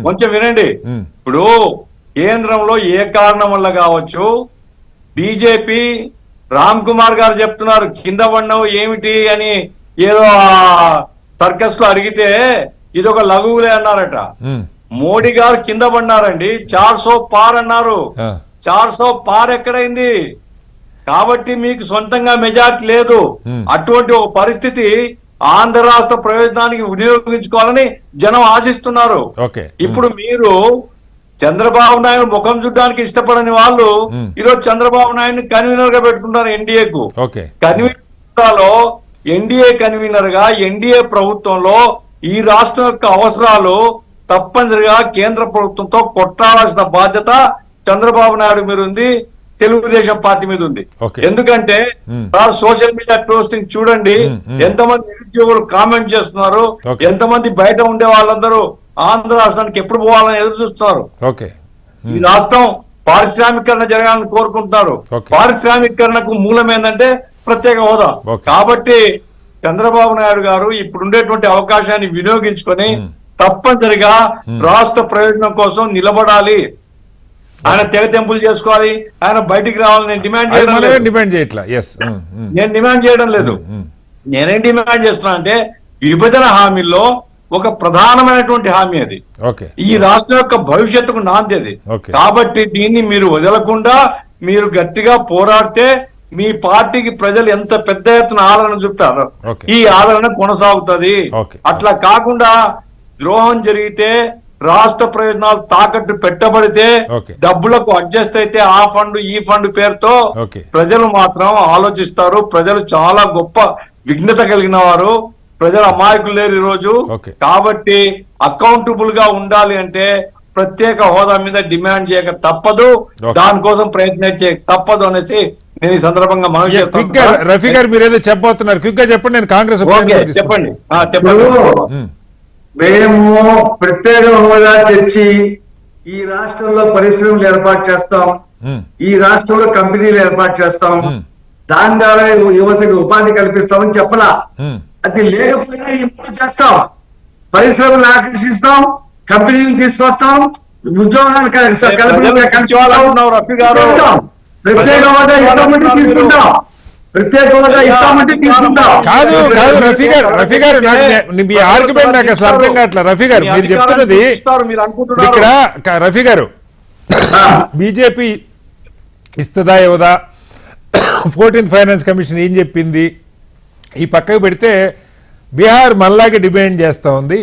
కొంచెం వినండి. ఇప్పుడు కేంద్రంలో ఏ కారణం వల్ల కావచ్చు బీజేపీ రామ్ కుమార్ గారు చెప్తున్నారు కింద పడినావు ఏమిటి అని ఏదో సర్కస్ లో అడిగితే ఇది ఒక లఘువులే అన్నారట. మోడీ గారు కింద పడినారండి, 400 పార్ అన్నారు. 400 పార్ ఎక్కడైంది? కాబట్టి మీకు సొంతంగా మెజార్టీ లేదు. అటువంటి ఒక పరిస్థితి ఆంధ్ర రాష్ట్ర ప్రయోజనానికి వినియోగించుకోవాలని జనం ఆశిస్తున్నారు. ఇప్పుడు మీరు చంద్రబాబు నాయుడు ముఖం చూడడానికి ఇష్టపడని వాళ్ళు ఈరోజు చంద్రబాబు నాయుడు కన్వీనర్ గా పెట్టుకుంటారు ఎన్డీఏకు. కన్వీనర్ ఎన్డీఏ కన్వీనర్ గా ఎన్డీఏ ప్రభుత్వంలో ఈ రాష్ట్రం యొక్క అవసరాలు తప్పనిసరిగా కేంద్ర ప్రభుత్వంతో కొట్టాల్సిన బాధ్యత చంద్రబాబు నాయుడు మీద ఉంది, తెలుగుదేశం పార్టీ మీద ఉంది. ఎందుకంటే సోషల్ మీడియా పోస్టింగ్ చూడండి, ఎంతమంది నిరుద్యోగులు కామెంట్ చేస్తున్నారు, ఎంతమంది బయట ఉండే వాళ్ళందరూ ఆంధ్ర రాష్ట్రానికి ఎప్పుడు పోవాలని ఎదురు చూస్తున్నారు. ఈ రాష్ట్రం పారిశ్రామికరణ జరగాలని కోరుకుంటున్నారు. పారిశ్రామికరణకు మూలం ఏంటంటే ప్రత్యేక హోదా. కాబట్టి చంద్రబాబు నాయుడు గారు ఇప్పుడు ఉండేటువంటి అవకాశాన్ని వినియోగించుకొని తప్పనిసరిగా రాష్ట్ర ప్రయోజనం కోసం నిలబడాలి. ఆయన తెగతెంపులు చేసుకోవాలి, ఆయన బయటికి రావాలని నేను డిమాండ్ చేయడం లేదు. నేనేం డిమాండ్ చేస్తున్నా అంటే విభజన హామీల్లో ఒక ప్రధానమైనటువంటి హామీ అది, ఈ రాష్ట్రం యొక్క భవిష్యత్తుకు నాంది అది. కాబట్టి దీన్ని మీరు వదలకుండా మీరు గట్టిగా పోరాడితే మీ పార్టీకి ప్రజలు ఎంత పెద్ద ఎత్తున ఆదరణ చూపారు, ఈ ఆదరణ కొనసాగుతుంది. అట్లా కాకుండా ద్రోహం జరిగితే, రాష్ట్ర ప్రయోజనాలు తాకట్టు పెట్టబడితే, డబ్బులకు అడ్జస్ట్ అయితే ఆ ఫండ్ ఈ ఫండ్ పేరుతో ప్రజలు మాత్రం ఆలోచిస్తారు. ప్రజలు చాలా గొప్ప విఘ్నత కలిగిన వారు, ప్రజల అమాయకులు లేరు ఈ రోజు. కాబట్టి అకౌంటబుల్ గా ఉండాలి అంటే ప్రత్యేక హోదా మీద డిమాండ్ చేయక తప్పదు, దానికోసం ప్రయత్నించే తప్పదు అనేసి నేను ఈ సందర్భంగా మనం రఫీ గారు మీరు ఏదో చెప్పబోతున్నారు, క్విక్ గా చెప్పండి. నేను కాంగ్రెస్ చెప్పండి. మేము ప్రత్యేక హోదా తెచ్చి ఈ రాష్ట్రంలో పరిశ్రమలు ఏర్పాటు చేస్తాం, ఈ రాష్ట్రంలో కంపెనీలు ఏర్పాటు చేస్తాం, దాని ద్వారా యువతకి ఉపాధి కల్పిస్తామని చెప్పలా. అది లేకపోయినా ఇప్పుడు చేస్తాం. పరిశ్రమలు ఆకర్షిస్తాం, కంపెనీలు తీసుకొస్తాం, ఉద్యోగాలు ప్రత్యేక హోదా ఇస్తామంటే తీసుకుంటాం, ప్రత్యేక హోదా ఇస్తామంటే తీసుకుంటాం. కాదు రఫీ గారు మీ ఆర్గ్యుమెంట్ నాకు అసలు అర్థం కావట్లా. రఫీ గారు మీరు చెప్తున్నది ఇక్కడ, రఫీ గారు బీజేపీ ఇస్తుందా ఇవ్వదా, 14th ఫైనాన్స్ కమిషన్ ఏం చెప్పింది ఈ పక్కకు పెడితే, బీహార్ మళ్ళాగే డిమాండ్ చేస్తూ ఉంది.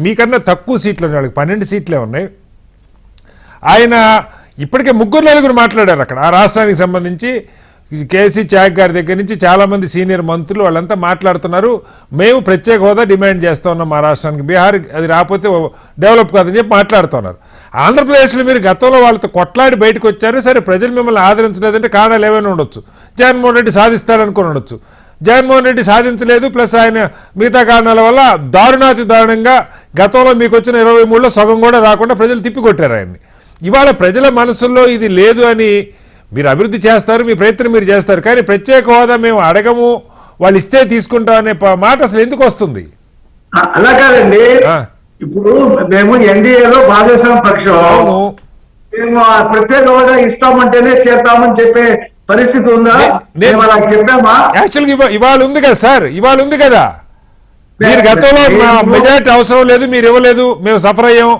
మీకన్నా తక్కువ సీట్లు ఉన్నాయి, వాళ్ళకి 12 సీట్లే ఉన్నాయి. ఆయన ఇప్పటికే 3-4 మాట్లాడారు అక్కడ ఆ రాష్ట్రానికి సంబంధించి. కేసీ చాగ్ గారి దగ్గర నుంచి చాలామంది సీనియర్ మంత్రులు వాళ్ళంతా మాట్లాడుతున్నారు, మేము ప్రత్యేక హోదా డిమాండ్ చేస్తూ ఉన్నాం మా రాష్ట్రానికి, బీహార్ అది రాకపోతే డెవలప్ కాదని చెప్పి మాట్లాడుతున్నారు. ఆంధ్రప్రదేశ్లో మీరు గతంలో వాళ్ళతో కొట్లాడి బయటకు వచ్చారు, సరే ప్రజలు మిమ్మల్ని ఆదరించలేదంటే కారణాలు ఏమైనా ఉండొచ్చు. జగన్మోహన్ రెడ్డి సాధిస్తాడనుకుని ఉండొచ్చు, జగన్మోహన్ రెడ్డి సాధించలేదు, ప్లస్ ఆయన మిగతా కారణాల వల్ల దారుణాతి దారుణంగా గతంలో మీకు వచ్చిన 23లో సగం కూడా రాకుండా ప్రజలు తిప్పికొట్టారు ఆయన్ని. ఇవాళ ప్రజల మనసుల్లో ఇది లేదు అని మీరు అభివృద్ధి చేస్తారు, మీ ప్రయత్నం మీరు చేస్తారు, కానీ ప్రత్యేక హోదా మేము అడగము, వాళ్ళు ఇస్తే తీసుకుంటాం అనే మాట అసలు ఎందుకు వస్తుంది? అలా కాదండి, ఇప్పుడు మేము ఎన్డీఏలో భాగస్వామ్య పక్షం, మేము ప్రత్యేక హోదా ఇస్తామంటేనే చేద్దామని చెప్పే పరిస్థితి ఉందా? చెప్పామా? యాక్చువల్గా ఇవాళ ఉంది కదా సార్, ఇవాళ ఉంది కదా. మీరు గతంలో మెజారిటీ అవసరం లేదు, మీరు ఇవ్వలేదు, మేము సఫర్ అయ్యాం,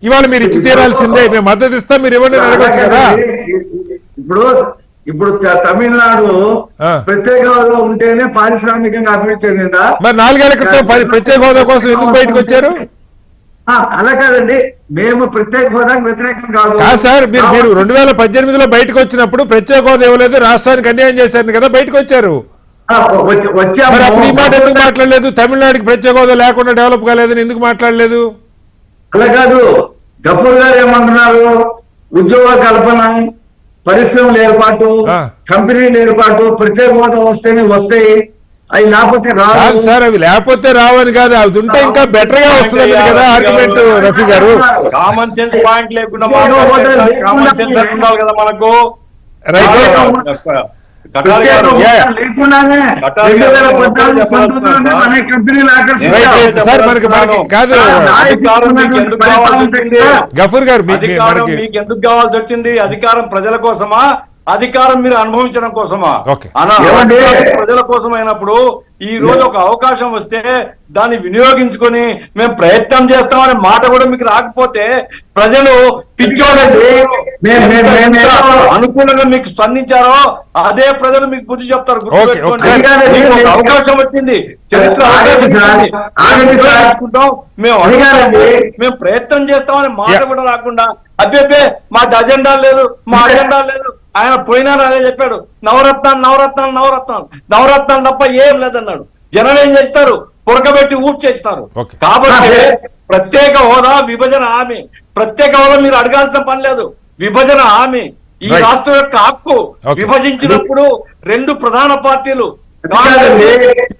ఇవాళ మీరు ఇచ్చి తీరాల్సిందే, మేము మద్దతు ఇస్తాం, మీరు ఇవ్వండి అడగచ్చు కదా. ఇప్పుడు తమిళనాడు ప్రత్యేక హోదా ఉంటేనే పారిశ్రామికంగా అభివృద్ధి చెందిందా? మరి 4 ఏళ్ల క్రితం ప్రత్యేక హోదా కోసం ఎందుకు బయటకు వచ్చారు? అలా కాదండి, మేము ప్రత్యేక హోదాకి వ్యతిరేకం కాదు సార్. మీరు 2018లో బయటకు వచ్చినప్పుడు ప్రత్యేక హోదా ఇవ్వలేదు, రాష్ట్రానికి అన్యాయం చేశారు కదా, బయటకు వచ్చారు. మరి అప్పుడు ఈ మాట ఎందుకు మాట్లాడలేదు? తమిళనాడుకి ప్రత్యేక హోదా లేకుండా డెవలప్ కాలేదని ఎందుకు మాట్లాడలేదు? అలా కాదు, గఫూర్ గారు ఏమంటున్నారు, ఉద్యోగ కల్పన, పరిశ్రమల ఏర్పాటు, కంపెనీల ఏర్పాటు, ప్రత్యేక హోదా వస్తేనే వస్తాయి, అవి లేకపోతే రావు సార్. అవి లేకపోతే రావని కాదు, అది ఉంటే ఇంకా బెటర్ గా వస్తుంది కదా ఆర్గ్యుమెంట్. రఫీ గారు కామన్ సెన్స్ పాయింట్ లేకుండా కామన్ సెన్స్ ఉండాలి కదా మనకు. గఫూర్ గారు మీకు ఎందుకు కావాల్సి వచ్చింది? అధికారం ప్రజల కోసమా, అధికారం మీరు అనుభవించడం కోసమా? Okay. ఏమండి? ప్రజల కోసం అయినప్పుడు ఈ రోజు ఒక అవకాశం వస్తే దాన్ని వినియోగించుకొని మేము ప్రయత్నం చేస్తామనే మాట కూడా మీకు రాకపోతే ప్రజలు పిచ్చోళ్ళండి. అనుకూలంగా మీకు స్పందించారో అదే ప్రజలు మీకు బుద్ధి చెప్తారు. గుర్తుపెట్టుకోండి. మీకు ఒక అవకాశం వచ్చింది, చరిత్ర మేము ప్రయత్నం చేస్తామని మాట కూడా రాకుండా అబ్బే మాకు అజెండా లేదు, మా అజెండా లేదు. ఆయన పోయినారు అదే చెప్పాడు, నవరత్నాలు నవరత్నాలు నవరత్నాలు నవరత్నాలు తప్ప ఏం లేదన్నాడు. జనం ఏం చేస్తారు? పొరకబెట్టి ఊట్ చేస్తారు. కాబట్టి ప్రత్యేక హోదా, విభజన హామీ, ప్రత్యేక హోదా మీరు అడగాల్సిన పని లేదు. విభజన హామీ ఈ రాష్ట్రం యొక్క హక్కు. విభజించినప్పుడు రెండు ప్రధాన పార్టీలు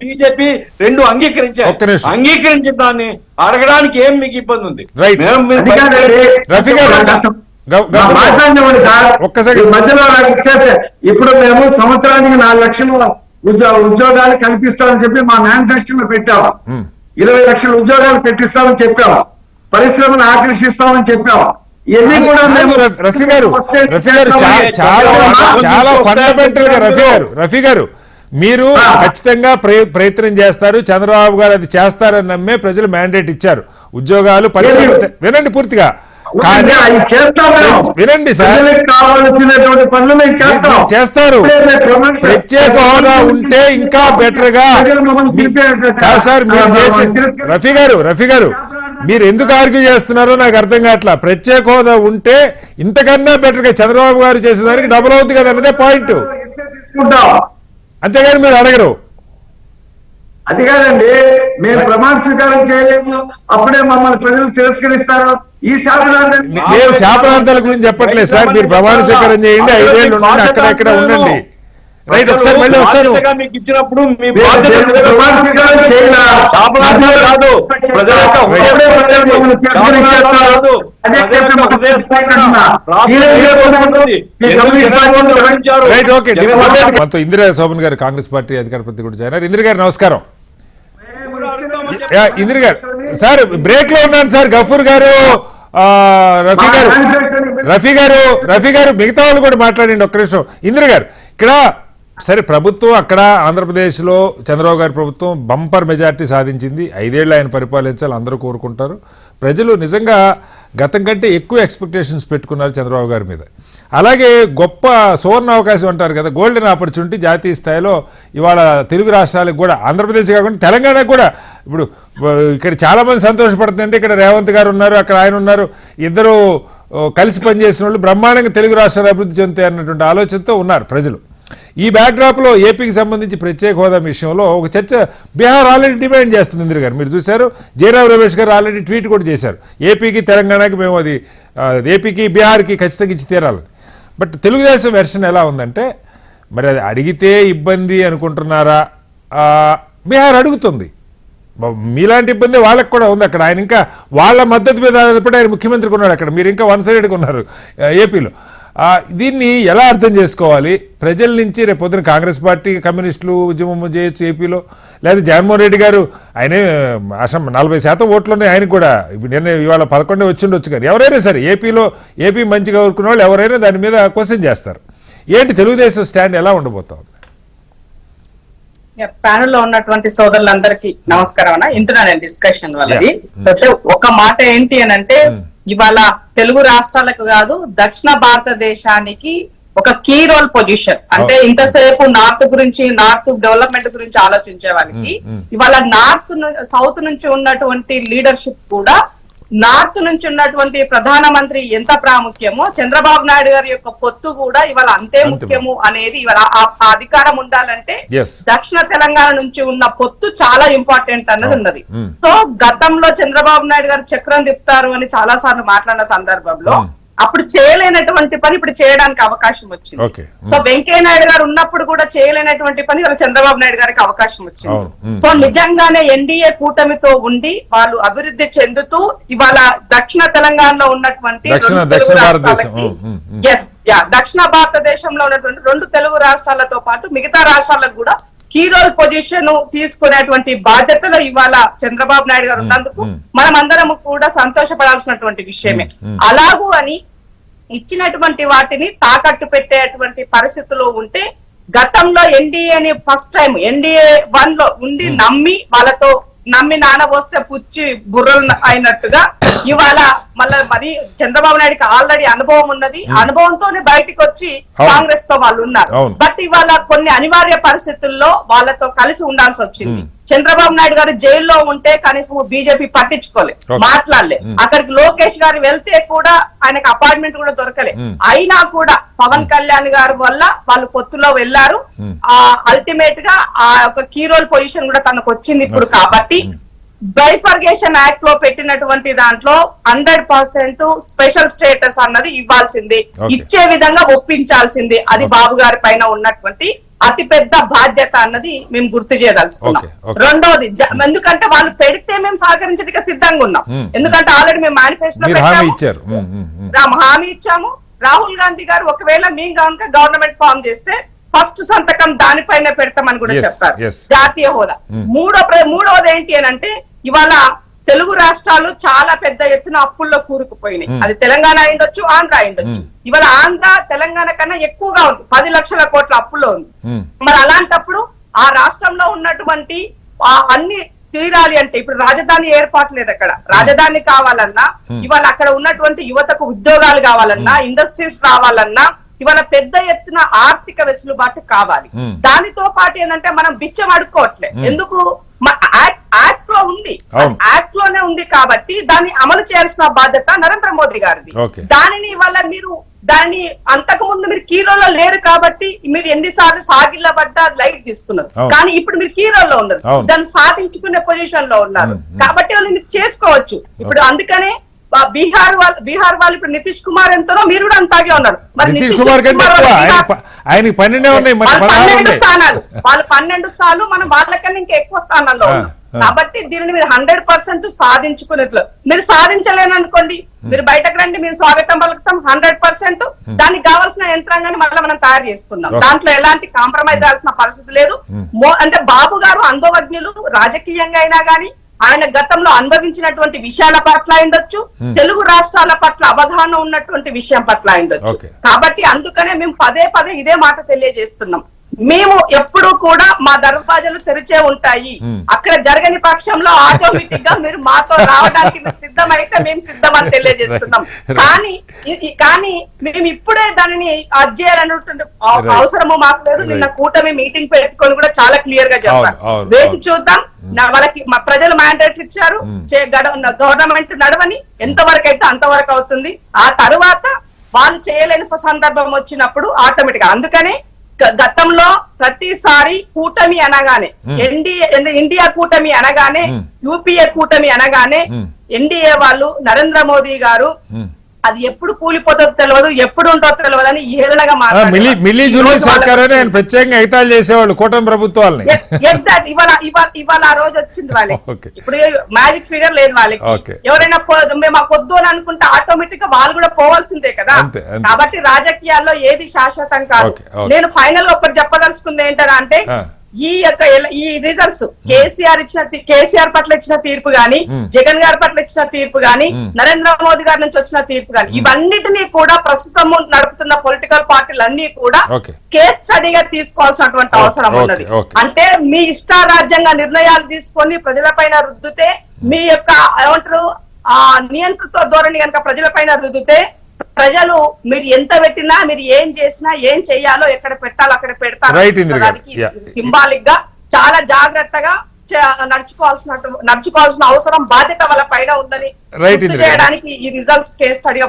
బీజేపీ రెండు అంగీకరించారు. అంగీకరించిన దాన్ని అడగడానికి ఏం మీకు ఇబ్బంది ఉంది? మధ్యలో ఇచ్చేస్తే ఇప్పుడు మేము సంవత్సరానికి 4 లక్షల ఉద్యోగాలు కల్పిస్తామని చెప్పి మా మేనిఫెస్టోలో పెట్టాము. 20 లక్షల ఉద్యోగాలు పెట్టిస్తామని చెప్పాము. పరిశ్రమను ఆకర్షిస్తామని చెప్పాము. ఇవన్నీ కూడా రఫీ గారు చాలా ఫండమెంటల్ గా రఫీ గారు మీరు ఖచ్చితంగా ప్రయత్నం చేస్తారు, చంద్రబాబు గారు అది చేస్తారని నమ్మే ప్రజలు మ్యాండేట్ ఇచ్చారు. ఉద్యోగాలు పరిశ్రమ వినండి పూర్తిగా, వినండి సార్, చేస్తారు. ప్రత్యేక హోదా ఉంటే ఇంకా బెటర్ గా సార్ మీరు చేసి రఫీ గారు మీరు ఎందుకు ఆర్గ్యూ చేస్తున్నారో నాకు అర్థం కావట్లా. ప్రత్యేక హోదా ఉంటే ఇంతకన్నా బెటర్ గా చంద్రబాబు గారు చేసేదానికి డబుల్ అవుతుంది కదా అన్నదే పాయింట్. అంతేగాని మీరు అడగరు. అది కాదండి, మేము ప్రమాణ స్వీకారం చేయలేము, అప్పుడే మమ్మల్ని ప్రజలు తిరస్కరిస్తారు. ఈ నేను శాపనార్థాల గురించి చెప్పట్లేదు సార్. మీరు ప్రమాణ స్వీకారం చేయండి, 5 ఏళ్ళు ఉండండి, అక్కడెక్కడ ఉండండి. రైట్, ఒకసారి మళ్ళీ వస్తాను. మీకు ఇచ్చినప్పుడు మీ ఇందిరా శోభన్ గారు కాంగ్రెస్ పార్టీ అధికార ప్రతినిధి కూడా జాయిన్. ఇందిరా గారు నమస్కారం. ఇందిరా గారు సార్ బ్రేక్ లో ఉన్నాను సార్. గఫూర్ గారు, రఫీ గారు మిగతా వాళ్ళు కూడా మాట్లాడండి ఒక్క నిమిషం. ఇందిరా గారు ఇక్కడ సరే ప్రభుత్వం అక్కడ ఆంధ్రప్రదేశ్లో చంద్రబాబు గారి ప్రభుత్వం బంపర్ మెజార్టీ సాధించింది. 5 ఏళ్ళు ఆయన పరిపాలించాలి అందరూ కోరుకుంటారు. ప్రజలు నిజంగా గతం కంటే ఎక్కువ ఎక్స్పెక్టేషన్స్ పెట్టుకున్నారు చంద్రబాబు గారి మీద. అలాగే గొప్ప సువర్ణ అవకాశం అంటారు కదా, గోల్డెన్ ఆపర్చునిటీ జాతీయ స్థాయిలో ఇవాళ తెలుగు రాష్ట్రాలకు కూడా, ఆంధ్రప్రదేశ్ కాకుండా తెలంగాణకు కూడా. ఇప్పుడు ఇక్కడ చాలామంది సంతోషపడుతుందంటే ఇక్కడ రేవంత్ గారు ఉన్నారు, అక్కడ ఆయన ఉన్నారు, ఇద్దరు కలిసి పనిచేసిన వాళ్ళు బ్రహ్మాండంగా తెలుగు రాష్ట్రాలు అభివృద్ధి చెందుతాయి అన్నటువంటి ఆలోచనతో ఉన్నారు ప్రజలు. ఈ బ్యాక్డ్రాప్లో ఏపీకి సంబంధించి ప్రత్యేక హోదా విషయంలో ఒక చర్చ బీహార్ ఆల్రెడీ డిమాండ్ చేస్తుంది. ఇందిరా గారు మీరు చూశారు, జయరాం రమేష్ గారు ఆల్రెడీ ట్వీట్ కూడా చేశారు, ఏపీకి తెలంగాణకి మేము అది ఏపీకి బీహార్కి ఖచ్చితంగా ఇచ్చి తీరాలని. బట్ తెలుగుదేశం వెర్షన్ ఎలా ఉందంటే, మరి అది అడిగితే ఇబ్బంది అనుకుంటున్నారా? బీహార్ అడుగుతుంది, మీలాంటి ఇబ్బంది వాళ్ళకి కూడా ఉంది. అక్కడ ఆయన ఇంకా వాళ్ళ మద్దతు మీద ఆధారపడి ఆయన ముఖ్యమంత్రికి ఉన్నాడు అక్కడ, మీరు ఇంకా వన్ సైడ్గా ఉన్నారు ఏపీలో. దీన్ని ఎలా అర్థం చేసుకోవాలి? ప్రజల నుంచి రేపు పొద్దున కాంగ్రెస్ పార్టీ కమ్యూనిస్టులు ఉద్యమం చేయొచ్చు ఏపీలో, లేదా జగన్మోహన్ రెడ్డి గారు ఆయనే 40% ఓట్లు ఉన్నాయి ఆయనకు కూడా, నిన్న ఇవాళ 11 వచ్చిండొచ్చు. కానీ ఎవరైనా సరే ఏపీలో ఏపీ మంచిగా కోరుకునే వాళ్ళు ఎవరైనా దాని మీద క్వశ్చన్ చేస్తారు. ఏంటి తెలుగుదేశం స్టాండ్ ఎలా ఉండబోతోంది? ప్యానెల్ లో ఉన్నటువంటి సోదరులందరికీ నమస్కారం అన్న. ఇంటున్నాను డిస్కషన్ వాళ్ళది. ఒక మాట ఏంటి అని అంటే, ఇవాళ తెలుగు రాష్ట్రాలకు కాదు దక్షిణ భారతదేశానికి ఒక కీ రోల్ పొజిషన్. అంటే ఇంతసేపు నార్త్ గురించి, నార్త్ డెవలప్మెంట్ గురించి ఆలోచించే వాళ్ళకి ఇవాళ నార్త్ సౌత్ నుంచి ఉన్నటువంటి లీడర్షిప్ కూడా, నార్త్ నుంచి ఉన్నటువంటి ప్రధానమంత్రి ఎంత ప్రాముఖ్యమో చంద్రబాబు నాయుడు గారి యొక్క పొత్తు కూడా ఇవాళ అంతే ముఖ్యము అనేది, ఇవాళ ఆ అధికారం ఉండాలంటే దక్షిణ తెలంగాణ నుంచి ఉన్న పొత్తు చాలా ఇంపార్టెంట్ అన్నది ఉన్నది. సో గతంలో చంద్రబాబు నాయుడు గారు చక్రం తిప్పుతారు అని చాలా సార్లు మాట్లాడిన సందర్భంలో అప్పుడు చేయలేనటువంటి పని ఇప్పుడు చేయడానికి అవకాశం వచ్చింది. సో వెంకయ్య నాయుడు గారు ఉన్నప్పుడు కూడా చేయలేనటువంటి పని ఇవాళ చంద్రబాబు నాయుడు గారికి అవకాశం వచ్చింది. సో నిజంగానే ఎన్డీఏ కూటమితో ఉండి వాళ్ళు అభివృద్ధి చెందుతూ ఇవాళ దక్షిణ తెలంగాణలో ఉన్నటువంటి దక్షిణ భారతదేశంలో ఉన్నటువంటి 2 తెలుగు రాష్ట్రాలతో పాటు మిగతా రాష్ట్రాలకు కూడా కీ రోల్ పొజిషన్ తీసుకునేటువంటి బాధ్యతలో ఇవాళ చంద్రబాబు నాయుడు గారు ఉన్నందుకు మనం అందరం కూడా సంతోషపడాల్సినటువంటి విషయమే. అలాగూ అని ఇచ్చినటువంటి వాటిని తాకట్టు పెట్టేటువంటి పరిస్థితుల్లో ఉంటే గతంలో ఎన్డీఏని ఫస్ట్ టైం ఎన్డీఏ 1 లో ఉండి వాళ్ళతో నమ్మి నానబోస్తే పుచ్చి బుర్రలు అయినట్టుగా ఇవాళ మళ్ళీ మరి చంద్రబాబు నాయుడుకి ఆల్రెడీ అనుభవం ఉన్నది, అనుభవంతోనే బయటకు వచ్చి కాంగ్రెస్ తో వాళ్ళు ఉన్నారు. బట్ ఇవాళ కొన్ని అనివార్య పరిస్థితుల్లో వాళ్ళతో కలిసి ఉండాల్సి వచ్చింది. చంద్రబాబు నాయుడు గారు జైల్లో ఉంటే కనీసం బీజేపీ పట్టించుకోలే, మాట్లాడలే. అక్కడికి లోకేష్ గారు వెళ్తే కూడా ఆయనకు అపాయింట్మెంట్ కూడా దొరకలే. అయినా కూడా పవన్ కళ్యాణ్ గారి వల్ల వాళ్ళు పొత్తులో వెళ్లారు. అల్టిమేట్ గా ఆ ఒక కీ రోల్ పొజిషన్ కూడా తనకు వచ్చింది ఇప్పుడు. కాబట్టి బైఫర్గేషన్ యాక్ట్ లో పెట్టినటువంటి దాంట్లో 100% స్పెషల్ స్టేటస్ అన్నది ఇవ్వాల్సిందే, ఇచ్చే విధంగా ఒప్పించాల్సిందే. అది బాబు గారి పైన ఉన్నటువంటి అతి పెద్ద బాధ్యత అన్నది మేము గుర్తు చేయదలుచుకున్నాం. రెండోది, ఎందుకంటే వాళ్ళు పెడితే మేము సహకరించడానికి సిద్ధంగా ఉన్నాం. ఎందుకంటే ఆల్రెడీ మేము మేనిఫెస్టోలో హామీ ఇచ్చాము. రాహుల్ గాంధీ గారు ఒకవేళ మేము కనుక గవర్నమెంట్ ఫామ్ చేస్తే ఫస్ట్ సంతకం దానిపైన పెడతామని కూడా చెప్పారు, జాతీయ హోదా. మూడవది ఏంటి అని అంటే ఇవాళ తెలుగు రాష్ట్రాలు చాలా పెద్ద ఎత్తున అప్పుల్లో కూరుకుపోయినాయి. అది తెలంగాణ అయిండొచ్చు, ఆంధ్ర అయిండొచ్చు. ఇవాళ ఆంధ్ర తెలంగాణ కన్నా ఎక్కువగా ఉంది, 10 లక్షల కోట్ల అప్పుల్లో ఉంది. మరి అలాంటప్పుడు ఆ రాష్ట్రంలో ఉన్నటువంటి అన్ని తీరాలి అంటే ఇప్పుడు రాజధాని ఏర్పాటు లేదు. అక్కడ రాజధాని కావాలన్నా, ఇవాళ అక్కడ ఉన్నటువంటి యువతకు ఉద్యోగాలు కావాలన్నా, ఇండస్ట్రీస్ రావాలన్నా ఇవాళ పెద్ద ఎత్తున ఆర్థిక వెసులుబాటు కావాలి. దానితో పాటు ఏంటంటే మనం బిచ్చం అడుక్కోవట్లే. ఎందుకు? యాక్ట్ లో ఉంది, యాక్ట్ లోనే ఉంది కాబట్టి దాన్ని అమలు చేయాల్సిన బాధ్యత నరేంద్ర మోదీ గారిది. దానిని ఇవాళ మీరు దాన్ని అంతకు ముందు మీరు కీరోలో లేరు కాబట్టి మీరు ఎన్నిసార్లు సాగిల్లబడ్డా లైట్ తీసుకున్నారు. కానీ ఇప్పుడు మీరు కీరోలో ఉన్నారు, దాన్ని సాధించుకునే పొజిషన్ లో ఉన్నారు. కాబట్టి వాళ్ళు మీరు చేసుకోవచ్చు. ఇప్పుడు అందుకనే బీహార్ వాళ్ళు ఇప్పుడు నితీష్ కుమార్ ఎంతనో మీరు కూడా అంతాగే ఉన్నారు. మరి నితీష్ కుమార్ ఆయన 12 స్థానాలు, వాళ్ళు 12 స్థానాలు, మనం వాళ్ళకన్నా ఇంకా ఎక్కువ స్థానాల్లో ఉన్నాం. కాబట్టి దీనిని మీరు 100% సాధించుకునేట్లు. మీరు సాధించలేననుకోండి, మీరు బయటకు రండి, మీరు స్వాగతం పలుకుతాం 100%. దానికి కావాల్సిన యంత్రాంగాన్ని మళ్ళీ మనం తయారు చేసుకుందాం. దాంట్లో ఎలాంటి కాంప్రమైజ్ అవ్వాల్సిన పరిస్థితి లేదు. అంటే బాబు గారు అనుభవజ్ఞులు, రాజకీయంగా అయినా గానీ ఆయన గతంలో అనుభవించినటువంటి విషయాల పట్ల అయిండొచ్చు, తెలుగు రాష్ట్రాల పట్ల అవగాహన ఉన్నటువంటి విషయం పట్ల అయిండొచ్చు. కాబట్టి అందుకనే మేము పదే ఇదే మాట తెలియజేస్తున్నాం. మేము ఎప్పుడు కూడా మా దర్వాజాలు తెరిచే ఉంటాయి. అక్కడ జరగని పక్షంలో ఆటోమేటిక్ గా మీరు మాతో రావడానికి మీరు సిద్ధమైతే మేము సిద్ధమని తెలియజేస్తున్నాం. కానీ మేము ఇప్పుడే దానిని చేయాలన్నటువంటి అవసరము మాకు లేదు. నిన్న కూటమి మీటింగ్ పెట్టుకొని కూడా చాలా క్లియర్ గా చెప్పారు. వేచి చూద్దాం. వాళ్ళకి మా ప్రజలు మ్యాండేట్ ఇచ్చారు, గవర్నమెంట్ నడవని ఎంతవరకు అయితే అంతవరకు అవుతుంది. ఆ తరువాత వాళ్ళు చేయలేని సందర్భం వచ్చినప్పుడు ఆటోమేటిక్ గా. అందుకనే గతంలో ప్రతిసారి కూటమి అనగానే, ఇండియా కూటమి అనగానే, యూపీఏ కూటమి అనగానే ఎన్డీఏ వాళ్ళు నరేంద్ర మోదీ గారు అది ఎప్పుడు కూలిపోతుందో తెలియదు, ఎప్పుడు ఉంటుందో తెలియదు అని ఏదనగా ప్రత్యేకంగా ఎగతాళి చేసేవాళ్ళు కూటమి ప్రభుత్వాలని. ఎగ్జాక్ట్ ఇవాళ ఆ రోజు వచ్చింది వాళ్ళకి. ఇప్పుడు మ్యాజిక్ ఫిగర్ లేదు వాళ్ళకి. ఎవరైనా మేము కొద్దు అని అనుకుంటే ఆటోమేటిక్ గా వాళ్ళు కూడా పోవాల్సిందే కదా. కాబట్టి రాజకీయాల్లో ఏది శాశ్వతం కాదు. నేను ఫైనల్ గా ఒకటి చెప్పదలుచుకుంది ఏంటంటే ఈ రిజల్ట్స్ కేసీఆర్ పట్ల ఇచ్చిన తీర్పు గాని, జగన్ గారి పట్ల ఇచ్చిన తీర్పు గాని, నరేంద్ర మోదీ గారి నుంచి వచ్చిన తీర్పు గాని, ఇవన్నిటినీ కూడా ప్రస్తుతం నడుపుతున్న పొలిటికల్ పార్టీలన్నీ కూడా కేస్ స్టడీగా తీసుకోవాల్సినటువంటి అవసరం ఉన్నది. అంటే మీ ఇష్టారాజ్యంగా నిర్ణయాలు తీసుకొని ప్రజలపైన రుద్దుతే, మీ యొక్క ఏమంటారు నియంత్రిత ధోరణి కనుక ప్రజలపైన రుద్దుతే, ప్రజలు మీరు ఎంత పెట్టినా, మీరు ఏం చేసినా, ఏం చెయ్యాలో, ఎక్కడ పెట్టాలో అక్కడ పెడతారు. సింబాలిక్ గా చాలా జాగ్రత్తగా నడుచుకోవాల్సిన అవసరం, బాధ్యత వాళ్ళ పైన ఉందని చేయడానికి ఈ రిజల్ట్స్ కేస్ స్టడీగా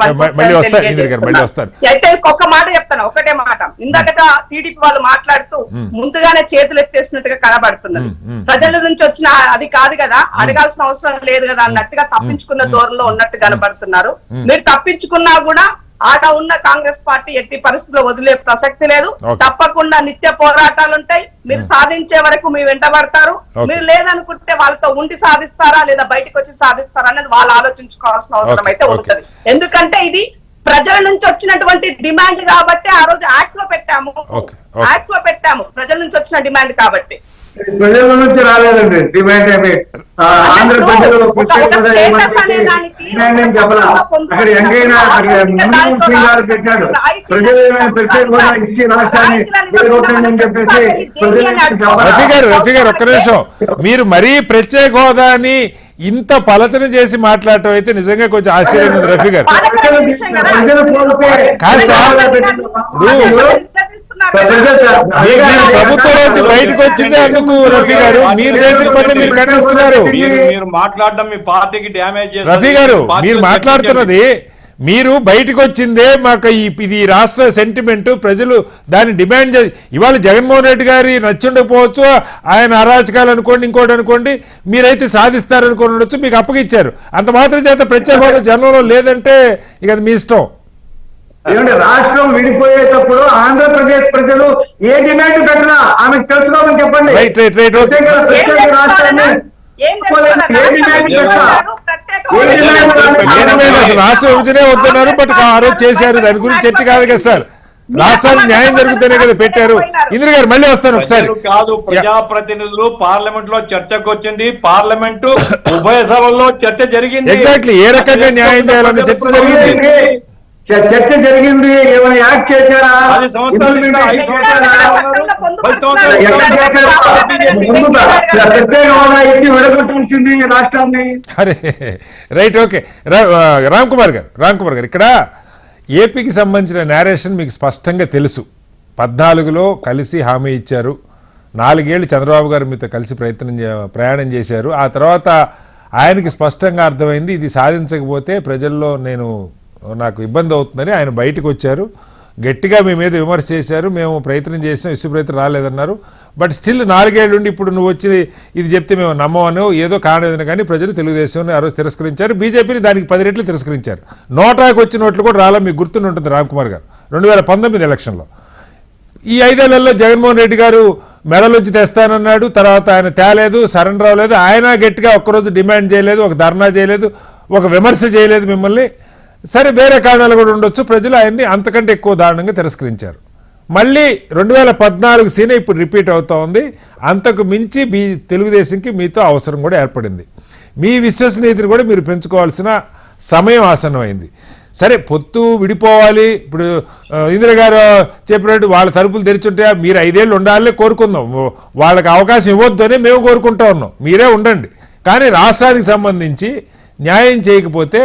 అయితే ఒక్క మాట చెప్తాను, ఒకటే మాట. ఇందాక టీడీపీ వాళ్ళు మాట్లాడుతూ ముందుగానే చేతులు ఎత్తేసినట్టుగా కనబడుతున్నది. ప్రజల నుంచి వచ్చిన అది కాదు కదా, అడగాల్సిన అవసరం లేదు కదా అన్నట్టుగా తప్పించుకున్న ధోరణిలో ఉన్నట్టు కనబడుతున్నారు. మీరు తప్పించుకున్నా కూడా ఆట ఉన్న కాంగ్రెస్ పార్టీ ఎట్టి పరిస్థితుల్లో వదిలే ప్రసక్తి లేదు. తప్పకుండా నిత్య పోరాటాలు ఉంటాయి. మీరు సాధించే వరకు మీ వెంటబడతారు. మీరు లేదనుకుంటే వాళ్ళతో ఉండి సాధిస్తారా లేదా బయటకు వచ్చి సాధిస్తారా అనేది వాళ్ళు ఆలోచించుకోవాల్సిన అవసరం అయితే ఉంటుంది. ఎందుకంటే ఇది ప్రజల నుంచి వచ్చినటువంటి డిమాండ్ కాబట్టి ఆ రోజు యాక్ట్ లో పెట్టాము. ప్రజల నుంచి వచ్చిన డిమాండ్ కాబట్టి ప్రజల నుంచి రాలేదండి డిమాండ్ ఏమి. ఆంధ్ర ప్రజలు ప్రత్యేక హోదా ఇవ్వమని చెప్పలా. అక్కడ ఎంకైనా మన్మోహన్ సింగ్ గారు పెట్టాడు, ప్రజలు ప్రత్యేక హోదా ఇచ్చి రాష్ట్రాన్ని విడగొట్టండి చెప్పేసి రఫీ గారు ఒక్క నిమిషం, మీరు మరీ ప్రత్యేక హోదాని ఇంత పలచన చేసి మాట్లాడటం అయితే నిజంగా కొంచెం ఆశ్చర్యం ఉంది రఫీ గారు. కాదు సార్, మీరు ప్రభుత్వంలోంచి బయటకు వచ్చిందే అందుకు రఫీ గారు, మీరు చేసిన పని మీరు ఖండిస్తున్నారు. మీరు మాట్లాడడం మీ పార్టీకి డ్యామేజ్. రఫీ గారు మీరు మాట్లాడుతున్నది, మీరు బయటకు వచ్చిందే మాకు ఇది రాష్ట్ర సెంటిమెంట్, ప్రజలు దాన్ని డిమాండ్ చేసి ఇవాళ జగన్మోహన్ రెడ్డి గారి నచ్చుండకపోవచ్చు, ఆయన అరాచకాలు అనుకోండి ఇంకోటి అనుకోండి, మీరైతే సాధిస్తారనుకోని ఉండొచ్చు, మీకు అప్పగిచ్చారు. అంత మాత్రం చేత ప్రత్యేక హోదా జనంలో లేదంటే ఇక అది మీ ఇష్టం. ఏమంటే రాష్ట్రం విడిపోయేటప్పుడు ఆంధ్రప్రదేశ్ ప్రజలు ఏ డిమాండ్ పెట్టినా ఆమెకు తెలుసుకోమని చెప్పండి. రాష్ట్రాన్ని రాష్ట్ర విభజనే వస్తున్నారు, బట్ ఆ రోజు చేశారు, దాని గురించి చర్చ కాదు కదా సార్. రాష్ట్రానికి న్యాయం జరుగుతూనే కదా పెట్టారు. ఇంద్ర గారు మళ్ళీ వస్తాను ఒకసారి. కాదు, ప్రజాప్రతినిధులు పార్లమెంట్ లో చర్చకు వచ్చింది, పార్లమెంటు ఉభయ సభల్లో చర్చ జరిగింది. ఎగ్జాక్ట్లీ ఏ రకంగా న్యాయం చేయాలన్న చర్చ జరిగింది. చర్చ జరిగింది, ఏమైనా యాక్ట్ చేశారా? ప్రత్యేక హోదా ఎత్తి విడగొట్టాల్సింది రాష్ట్రాన్ని. అరే రైట్, ఓకే. రామ్ కుమార్ గారు ఇక్కడ ఏపీకి సంబంధించిన నేరేషన్ మీకు స్పష్టంగా తెలుసు. 14లో కలిసి హామీ ఇచ్చారు, 4 ఏళ్ళు చంద్రబాబు గారు మీతో కలిసి ప్రయాణం చేశారు. ఆ తర్వాత ఆయనకి స్పష్టంగా అర్థమైంది ఇది సాధించకపోతే ప్రజల్లో నాకు ఇబ్బంది అవుతుందని ఆయన బయటకు వచ్చారు. గట్టిగా మీ మీద విమర్శ చేశారు, మేము ప్రయత్నం చేసాం, ఇసు ప్రయత్నం రాలేదన్నారు. బట్ స్టిల్ 4 ఏళ్ళు ఉండి ఇప్పుడు నువ్వు వచ్చి ఇది చెప్తే మేము నమ్మవను, ఏదో కానేదని కానీ ప్రజలు తెలుగుదేశం ఆ రోజు తిరస్కరించారు, బీజేపీని దానికి 10 రెట్లు తిరస్కరించారు. నోటాకు వచ్చిన ఓట్లు కూడా రాలా, మీకు గుర్తుండి ఉంటుంది రామ్ కుమార్ గారు 2019 ఎలక్షన్లో. ఈ 5 ఏళ్లలో జగన్మోహన్ రెడ్డి గారు మెడలోంచి తెస్తానన్నాడు, తర్వాత ఆయన తేలేదు, సరెండర్ అవ్వలేదు. ఆయన గట్టిగా ఒక్కరోజు డిమాండ్ చేయలేదు, ఒక ధర్నా చేయలేదు, ఒక విమర్శ చేయలేదు మిమ్మల్ని. సరే వేరే కారణాలు కూడా ఉండొచ్చు, ప్రజలు ఆయన్ని అంతకంటే ఎక్కువ దారుణంగా తిరస్కరించారు. మళ్ళీ 2014 సీనే ఇప్పుడు రిపీట్ అవుతా ఉంది. అంతకు మించి తెలుగుదేశంకి మీతో అవసరం కూడా ఏర్పడింది. మీ విశ్వసనీయతను కూడా మీరు పెంచుకోవాల్సిన సమయం ఆసన్నమైంది. సరే పొత్తు విడిపోవాలి, ఇప్పుడు ఇందిర గారు చెప్పినట్టు వాళ్ళ తలుపులు తెరిచుంటే మీరు 5 ఏళ్ళు ఉండాలనే కోరుకుందాం, వాళ్ళకి అవకాశం ఇవ్వద్దని మేము కోరుకుంటా ఉన్నాం, మీరే ఉండండి. కానీ రాష్ట్రానికి సంబంధించి న్యాయం చేయకపోతే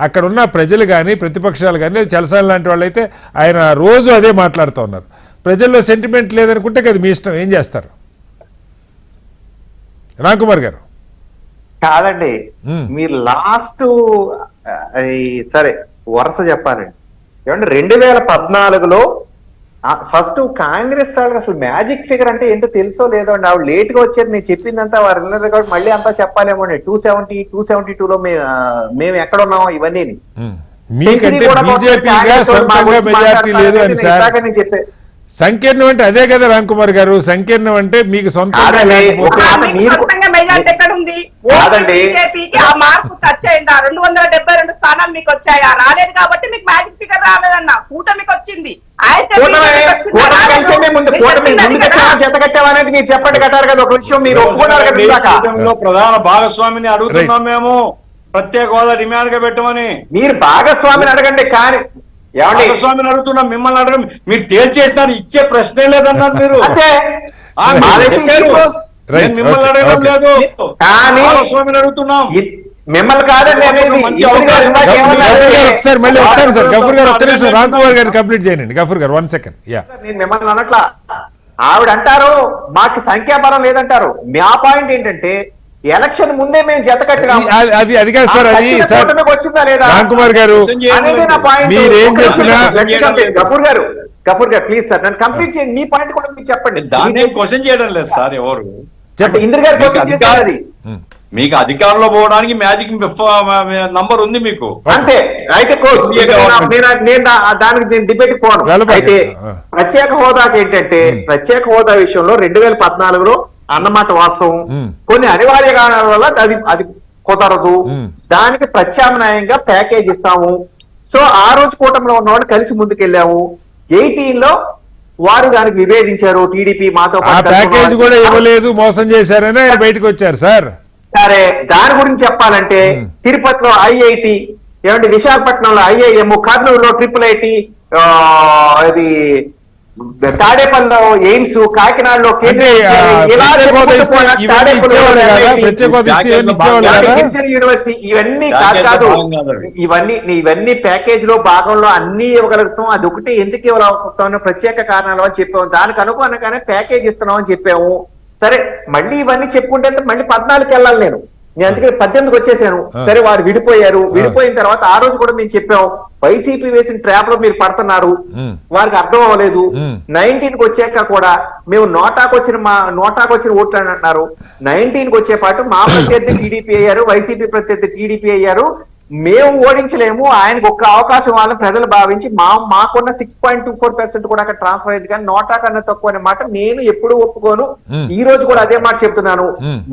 అక్కడ ఉన్న ప్రజలు కానీ ప్రతిపక్షాలు కానీ చలసాని లాంటి వాళ్ళు అయితే ఆయన రోజు అదే మాట్లాడుతూ ఉన్నారు. ప్రజల్లో సెంటిమెంట్ లేదనుకుంటే కదా మీ ఇష్టం, ఏం చేస్తారు? రామ్ కుమార్ గారు కాదండి, మీరు లాస్ట్ సరే వరుస చెప్పాలండి. ఏమంటే 2014లో ఫస్ట్ కాంగ్రెస్ వాళ్ళకి అసలు మ్యాజిక్ ఫిగర్ అంటే ఏంటో తెలుసో లేదో అండి. ఆవిడ లేట్ గా వచ్చేది, నేను చెప్పిందంతా వారు వినలేదు కాబట్టి మళ్ళీ అంతా చెప్పాలేమో అండి. 272లో మేము ఎక్కడ ఉన్నామో ఇవన్నీ చెప్పే సంకీర్ణం అంటే అదే కదా రామ్ కుమార్ గారు. సంకీర్ణం అంటే మీకు సొంతంగా మెజార్టీ ఎక్కడ ఉంది? బీజేపీకి ఆ మార్పు టచ్ అయిందా? 272 స్థానాలు మీకు వచ్చాయా? రాలేదు కాబట్టి మీకు మ్యాజిక్ ఫిగర్ రాలేదన్న, కూటమికి వచ్చింది. జతకట్టామనేది మీరు చెప్పండి కట్టారు కదా, ఒక విషయం మీరు ఒప్పుకున్నారు కదా. ప్రధాన భాగస్వామిని అడుగుతున్నాం మేము, ప్రత్యేక హోదా డిమాండ్ గా పెట్టమని. మీరు భాగస్వామిని అడగండి, కానీ భాగస్వామిని అడుగుతున్నాం, మిమ్మల్ని అడగం. మీరు తేల్చేసినారు, ఇచ్చే ప్రశ్నే లేదన్నారు మీరు. మిమ్మల్ని అడగడం లేదు, భాగస్వామిని అడుగుతున్నాం. మిమ్మల్ని కాదండి ఒకసారి మళ్ళీ వస్తాను సార్. గఫూర్ గారు ఒక్క నిమిషం, రామ్ కుమార్ గారిని కంప్లీట్ చేయండి. గఫూర్ గారు 1 సెకండ్. నేను మిమ్మల్ని అనట్లా, ఆవిడ అంటారు మాకు సంఖ్యాబలం లేదంటారు. మా పాయింట్ ఏంటంటే ఎలక్షన్ ముందే మేము జత కట్టినాం, అది కాదు సార్. అది సార్ వచ్చిందా లేదా రామ్ కుమార్ గారు అనేది నా పాయింట్. మీరేం చెప్పినా గఫూర్ గారు ప్లీజ్ సార్ నన్ను కంప్లీట్ చేయండి. మీ పాయింట్ కూడా మీరు చెప్పండి. దాన్ని క్వశ్చన్ చేయడం లేదు సార్ ఎవరు. చెప్పండి, ఇంద్ర గారు క్వశ్చన్ చేశారు. అది మీకు అధికారంలో పోవడానికి మ్యాజిక్ నంబర్ ఉంది మీకు, అంతే. అయితే నేను దానికి డిబేట్ పోను. అయితే ప్రత్యేక హోదాకి ఏంటంటే ప్రత్యేక హోదా విషయంలో 2014లో అన్నమాట వాస్తవం. కొన్ని అనివార్య కారణాల వల్ల అది కుదరదు, దానికి ప్రత్యామ్నాయంగా ప్యాకేజ్ ఇస్తాము. సో ఆ రోజు కూటమిలో ఉన్న వాళ్ళు కలిసి ముందుకెళ్ళాము. 18లో వారు దానికి విభేదించారు. టీడీపీ మాతో ఆ పాటు ప్యాకేజ్ కలుపుకున్నారు. కూడా ఇవ్వలేదు, మోసం చేశారని ఆయన బయటకు వచ్చారు సార్. సరే, దాని గురించి చెప్పాలంటే తిరుపతిలో ఐఐటి, ఏమంటే విశాఖపట్నంలో ఐఐఎం, కర్నూలులో IIIT, ఇది తాడేపల్లిలో ఎయిమ్స్, కాకినాడలో అంటే ప్రత్యేక హోదా ఇస్తే ఇవన్నీ ఇచ్చేవాళ్ళు కదా, ప్రత్యేక హోదా ఇస్తే ఇవన్నీ ఇచ్చేవాళ్ళు కదా. యూనివర్సిటీ ఇవన్నీ కాదు, ఇవన్నీ ప్యాకేజ్ లో భాగంలో అన్ని ఇవ్వగలుగుతాం. అది ఒకటి ఎందుకు ఇవ్వగలుగుతాం ప్రత్యేక కారణాలు అని చెప్పాము. దానికి అనుగుణంగానే ప్యాకేజ్ ఇస్తున్నాం అని చెప్పాము. సరే, మళ్ళీ ఇవన్నీ చెప్పుకుంటే మళ్ళీ 14కి వెళ్ళాలి నేను అందుకే 18కి వచ్చేసాను. సరే, వారు విడిపోయారు. విడిపోయిన తర్వాత ఆ రోజు కూడా మేము చెప్పాము, వైసీపీ వేసిన ట్రాప్ లో మీరు పడుతున్నారు, వారికి అర్థం అవ్వలేదు. 19కి వచ్చాక కూడా మేము నోటాకు వచ్చిన ఓట్లు అని అంటున్నారు. 19కి వచ్చే పాటు మా ప్రత్యర్థి టీడీపీ అయ్యారు, వైసీపీ ప్రత్యర్థి టీడీపీ అయ్యారు. మేము ఓడించలేము, ఆయనకు ఒక్క అవకాశం వాళ్ళని ప్రజలు భావించి మాకున్న 6.24% కూడా అక్కడ ట్రాన్స్ఫర్ అయింది. కానీ నోటా కన్నా తక్కువ అనే మాట నేను ఎప్పుడూ ఒప్పుకోను. ఈ రోజు కూడా అదే మాట చెప్తున్నాను.